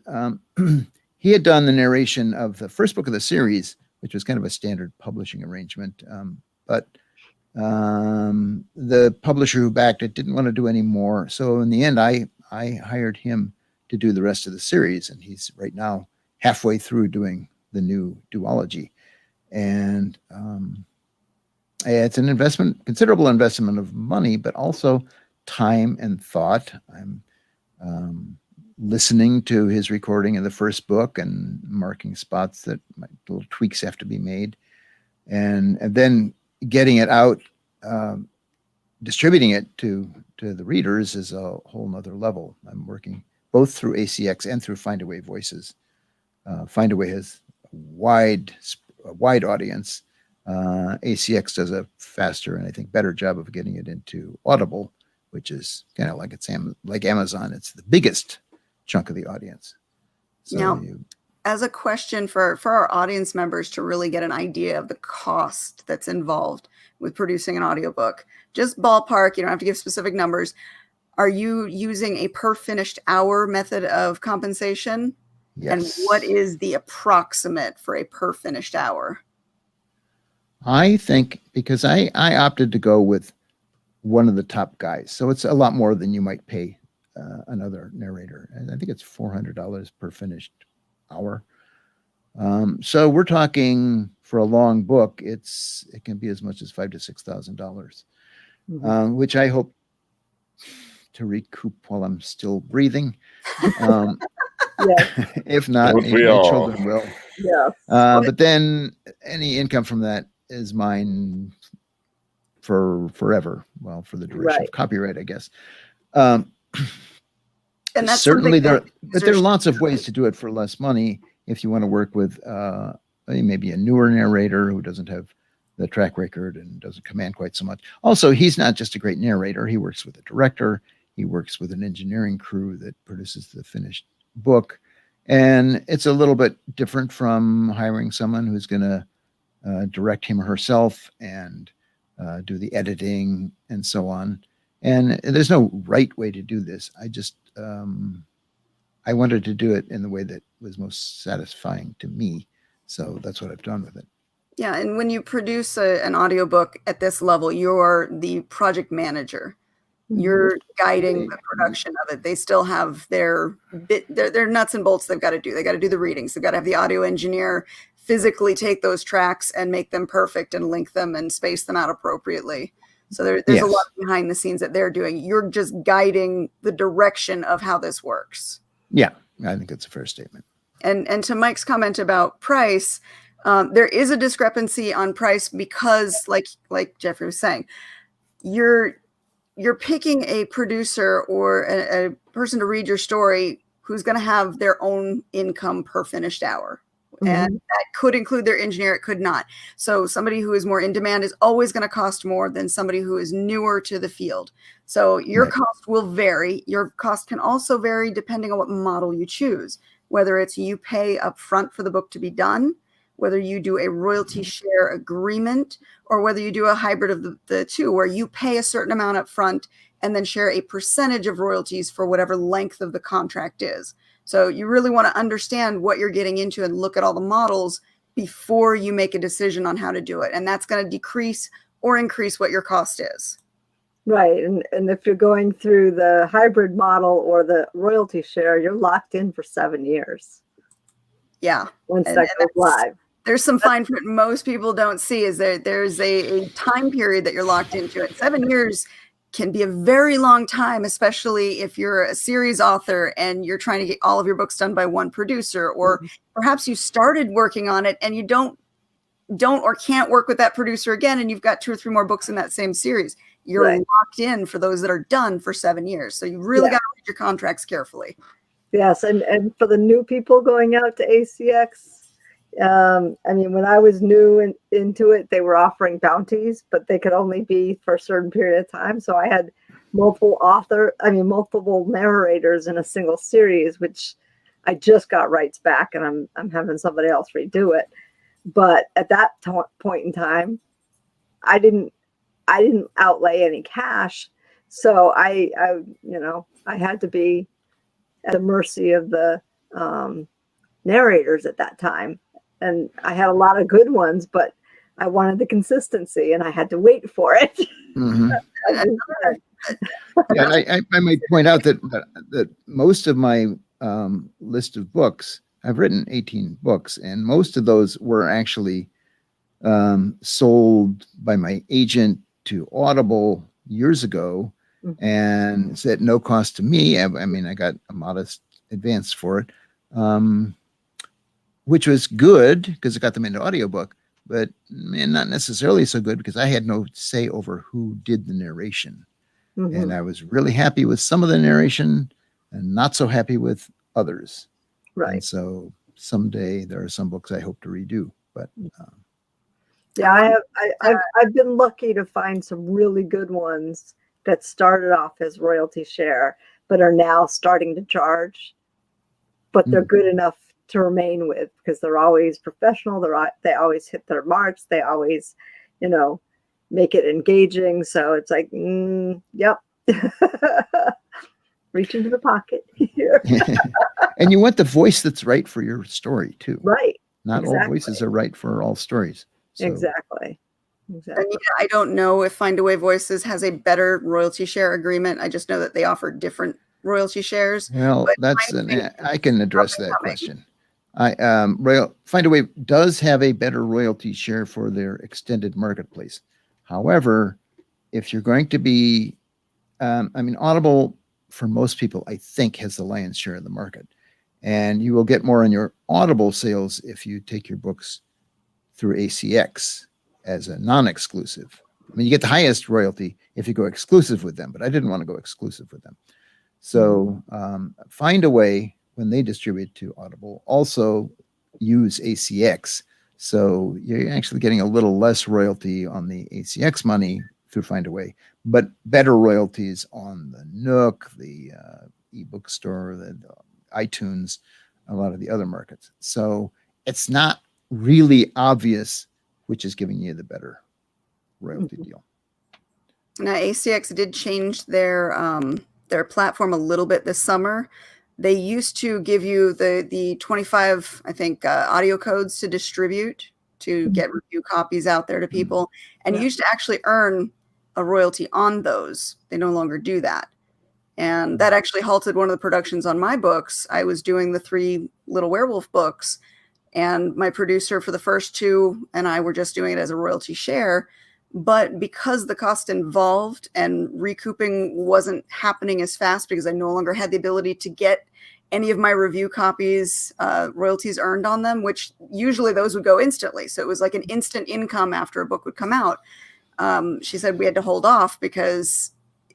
Speaker 4: he had done the narration of the first book of the series, which was kind of a standard publishing arrangement. But the publisher who backed it didn't want to do any more. So in the end, I hired him to do the rest of the series. And he's right now halfway through doing the new duology. And it's an investment, considerable investment of money, but also time and thought. I'm listening to his recording of the first book and marking spots that little tweaks have to be made, and then getting it out distributing it to the readers is a whole nother level. I'm working both through ACX and through Findaway Voices. Findaway has a wide audience. ACX does a faster and I think better job of getting it into Audible, which is kind of like Amazon. It's the biggest chunk of the audience. So
Speaker 1: now, as a question for our audience members to really get an idea of the cost that's involved with producing an audiobook, just ballpark, you don't have to give specific numbers. Are you using a per finished hour method of compensation?
Speaker 4: yes.
Speaker 1: And what is the approximate for a per finished hour?
Speaker 4: I think because I opted to go with one of the top guys. So it's a lot more than you might pay another narrator. And I think it's $400 per finished hour. So we're talking for a long book, it can be as much as $5,000 to $6,000, which I hope to recoup while I'm still breathing. If not, maybe my children will.
Speaker 2: Yeah.
Speaker 4: But then any income from that is mine for forever. Well, for the duration of copyright, I guess.
Speaker 1: And that's
Speaker 4: certainly there are lots of ways to do it for less money if you want to work with maybe a newer narrator who doesn't have the track record and doesn't command quite so much. Also, he's not just a great narrator. He works with a director. He works with an engineering crew that produces the finished book. And it's a little bit different from hiring someone who's going to direct him or herself and do the editing and so on. And there's no right way to do this. I just, I wanted to do it in the way that was most satisfying to me. So that's what I've done with it.
Speaker 1: Yeah. And when you produce an audiobook at this level, you're the project manager. You're guiding the production of it. They still have their nuts and bolts they've got to do. They got to do the readings. They've got to have the audio engineer physically take those tracks and make them perfect and link them and space them out appropriately. So there's a lot behind the scenes that they're doing. You're just guiding the direction of how this works.
Speaker 4: Yeah, I think that's a fair statement.
Speaker 1: And to Mike's comment about price, there is a discrepancy on price because, like Jeffrey was saying, you're picking a producer or a person to read your story who's going to have their own income per finished hour. And that could include their engineer. It could not. So somebody who is more in demand is always going to cost more than somebody who is newer to the field. So your cost will vary. Your cost can also vary depending on what model you choose, whether it's you pay up front for the book to be done, whether you do a royalty share agreement, or whether you do a hybrid of the two, where you pay a certain amount up front and then share a percentage of royalties for whatever length of the contract is. So you really want to understand what you're getting into and look at all the models before you make a decision on how to do it. And that's going to decrease or increase what your cost is.
Speaker 2: Right. And if you're going through the hybrid model or the royalty share, you're locked in for 7 years.
Speaker 1: Yeah.
Speaker 2: Once that goes live.
Speaker 1: There's some fine print most people don't see is there's a time period that you're locked into it. 7 years can be a very long time, especially if you're a series author and you're trying to get all of your books done by one producer, or perhaps you started working on it and you don't or can't work with that producer again, and you've got 2 or 3 more books in that same series. You're locked in for those that are done for 7 years. So you really got to read your contracts carefully.
Speaker 2: Yes, and for the new people going out to ACX, I mean, when I was new into it, they were offering bounties, but they could only be for a certain period of time. So I had multiple narrators in a single series, which I just got rights back, and I'm having somebody else redo it. But at that point in time, I didn't outlay any cash, so I had to be at the mercy of the narrators at that time. And I had a lot of good ones, but I wanted the consistency, and I had to wait for it.
Speaker 4: I might point out that most of my list of books, I've written 18 books, and most of those were actually sold by my agent to Audible years ago, and it's at no cost to me. I mean, I got a modest advance for it. Which was good because it got them into audiobook, but not necessarily so good because I had no say over who did the narration.
Speaker 2: Mhm.
Speaker 4: And I was really happy with some of the narration and not so happy with others.
Speaker 2: Right.
Speaker 4: And so someday there are some books I hope to redo, but
Speaker 2: Yeah, I've been lucky to find some really good ones that started off as royalty share, but are now starting to charge. But they're good enough to remain with because they're always professional. They always hit their marks. They always, make it engaging. So it's like, yep. Reach into the pocket here.
Speaker 4: And you want the voice that's right for your story too.
Speaker 2: Right.
Speaker 4: Not all voices are right for all stories. So.
Speaker 2: Exactly.
Speaker 1: Anita, I don't know if Findaway Voices has a better royalty share agreement. I just know that they offer different royalty shares.
Speaker 4: Well, I can address that question. Findaway does have a better royalty share for their extended marketplace. However, if you're going to be, Audible for most people, I think, has the lion's share of the market, and you will get more on your Audible sales if you take your books through ACX as a non-exclusive. You get the highest royalty if you go exclusive with them, but I didn't want to go exclusive with them. So Findaway, when they distribute to Audible, also use ACX. So you're actually getting a little less royalty on the ACX money through Findaway, but better royalties on the Nook, the ebook store, the iTunes, a lot of the other markets. So it's not really obvious which is giving you the better royalty deal.
Speaker 1: Now, ACX did change their platform a little bit this summer. They used to give you the 25, I think, audio codes to distribute to get review copies out there to people, and you used to actually earn a royalty on those. They no longer do that. And that actually halted one of the productions on my books. I was doing the 3 Little Werewolf books, and my producer for the first 2 and I were just doing it as a royalty share. But because the cost involved and recouping wasn't happening as fast because I no longer had the ability to get any of my review copies, royalties earned on them, which usually those would go instantly. So it was like an instant income after a book would come out. She said we had to hold off because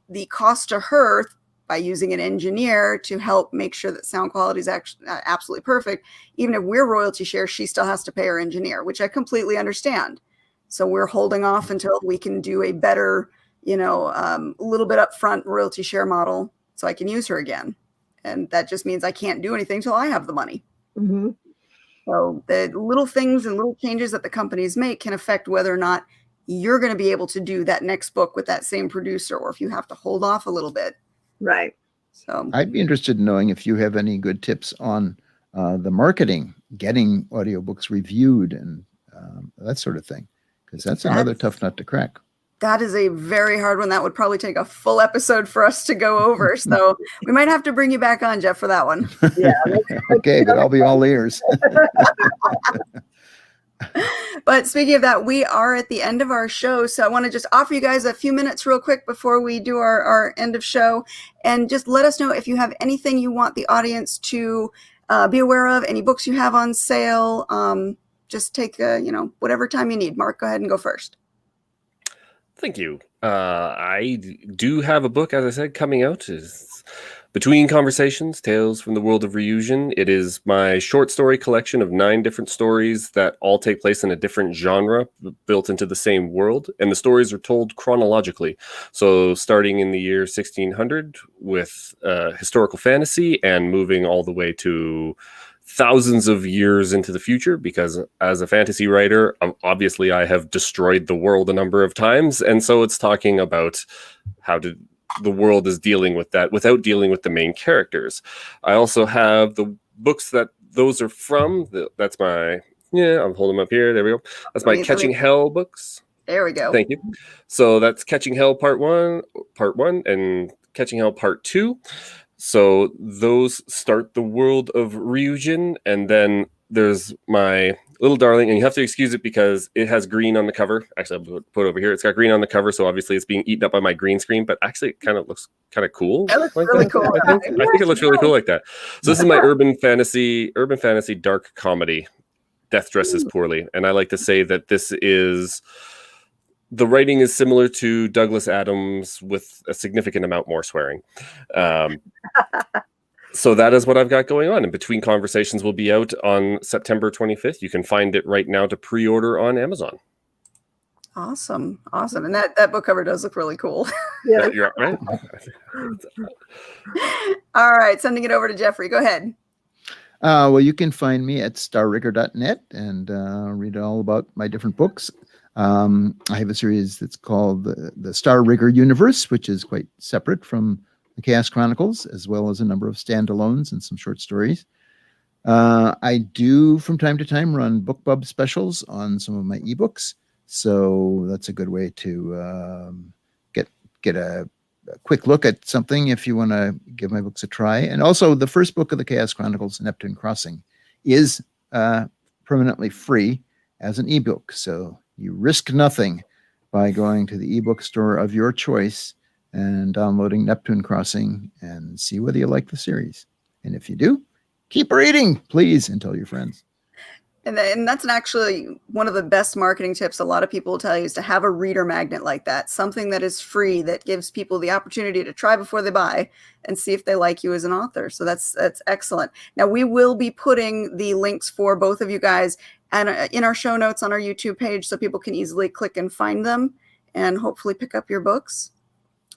Speaker 1: the cost to her by using an engineer to help make sure that sound quality is actually absolutely perfect, even if we're royalty share, she still has to pay her engineer, which I completely understand. So we're holding off until we can do a better, a little bit upfront royalty share model so I can use her again. And that just means I can't do anything till I have the money.
Speaker 2: Mm-hmm.
Speaker 1: So the little things and little changes that the companies make can affect whether or not you're going to be able to do that next book with that same producer, or if you have to hold off a little bit.
Speaker 2: Right.
Speaker 1: So
Speaker 4: I'd be interested in knowing if you have any good tips on the marketing, getting audiobooks reviewed and that sort of thing, because that's another tough nut to crack.
Speaker 1: That is a very hard one. That would probably take a full episode for us to go over. So we might have to bring you back on, Jeff, for that one.
Speaker 2: Yeah.
Speaker 4: Okay, but I'll be all ears.
Speaker 1: But speaking of that, we are at the end of our show. So I want to just offer you guys a few minutes real quick before we do our end of show. And just let us know if you have anything you want the audience to be aware of, any books you have on sale. Just take, whatever time you need. Mark, go ahead and go first.
Speaker 3: Thank you. I do have a book, as I said, coming out. It's Between Conversations, Tales from the World of Reunion. It is my short story collection of 9 different stories that all take place in a different genre built into the same world. And the stories are told chronologically. So starting in the year 1600 with historical fantasy and moving all the way to thousands of years into the future, because as a fantasy writer, obviously I have destroyed the world a number of times. And so it's talking about how the world is dealing with that without dealing with the main characters. I also have the books that those are from. That's my, I'm holding them up here. There we go. That's my Catching Hell books.
Speaker 1: There we go.
Speaker 3: Thank you. So that's Catching Hell Part 1, and Catching Hell Part 2. So those start the world of Ryujin, and then there's my little darling, and you have to excuse it because it has green on the cover. Actually, I'll put it over here. It's got green on the cover, so obviously it's being eaten up by my green screen, but actually it kind of looks kind of cool.
Speaker 1: It looks really cool.
Speaker 3: I think it looks really cool like that. So this is my urban fantasy dark comedy Death Dresses Poorly. And I like to say that the writing is similar to Douglas Adams with a significant amount more swearing. So that is what I've got going on. And Between Conversations will be out on September 25th. You can find it right now to pre-order on Amazon.
Speaker 1: Awesome. And that book cover does look really cool.
Speaker 2: Yeah.
Speaker 3: You're right.
Speaker 1: All right, sending it over to Jeffrey. Go ahead.
Speaker 4: Well, you can find me at starrigger.net and read all about my different books. I have a series that's called the Star Rigger Universe, which is quite separate from the Chaos Chronicles, as well as a number of standalones and some short stories. I do, from time to time, run BookBub specials on some of my ebooks. So that's a good way to get a quick look at something if you want to give my books a try. And also, the first book of the Chaos Chronicles, Neptune Crossing, is permanently free as an ebook. So you risk nothing by going to the ebook store of your choice and downloading Neptune Crossing and see whether you like the series. And if you do, keep reading, please, and tell your friends.
Speaker 1: And that's actually one of the best marketing tips a lot of people will tell you is to have a reader magnet like that, something that is free that gives people the opportunity to try before they buy and see if they like you as an author. So that's excellent. Now, we will be putting the links for both of you guys and in our show notes on our YouTube page so people can easily click and find them and hopefully pick up your books.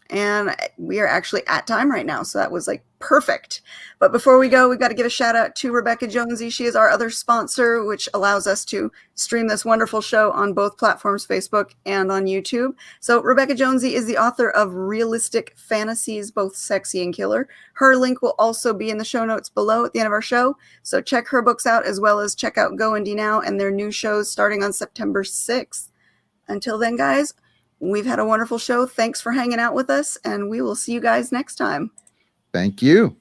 Speaker 1: And we are actually at time right now, so that was like perfect. But before we go, we've got to give a shout out to Rebekah Jonesy. She is our other sponsor, which allows us to stream this wonderful show on both platforms, Facebook and on YouTube. So Rebekah Jonesy is the author of Realistic Fantasies, both sexy and killer. Her link will also be in the show notes below at the end of our show. So check her books out, as well as check out Go Indie Now and their new shows starting on September 6th. Until then, guys, we've had a wonderful show. Thanks for hanging out with us, and we will see you guys next time.
Speaker 4: Thank you.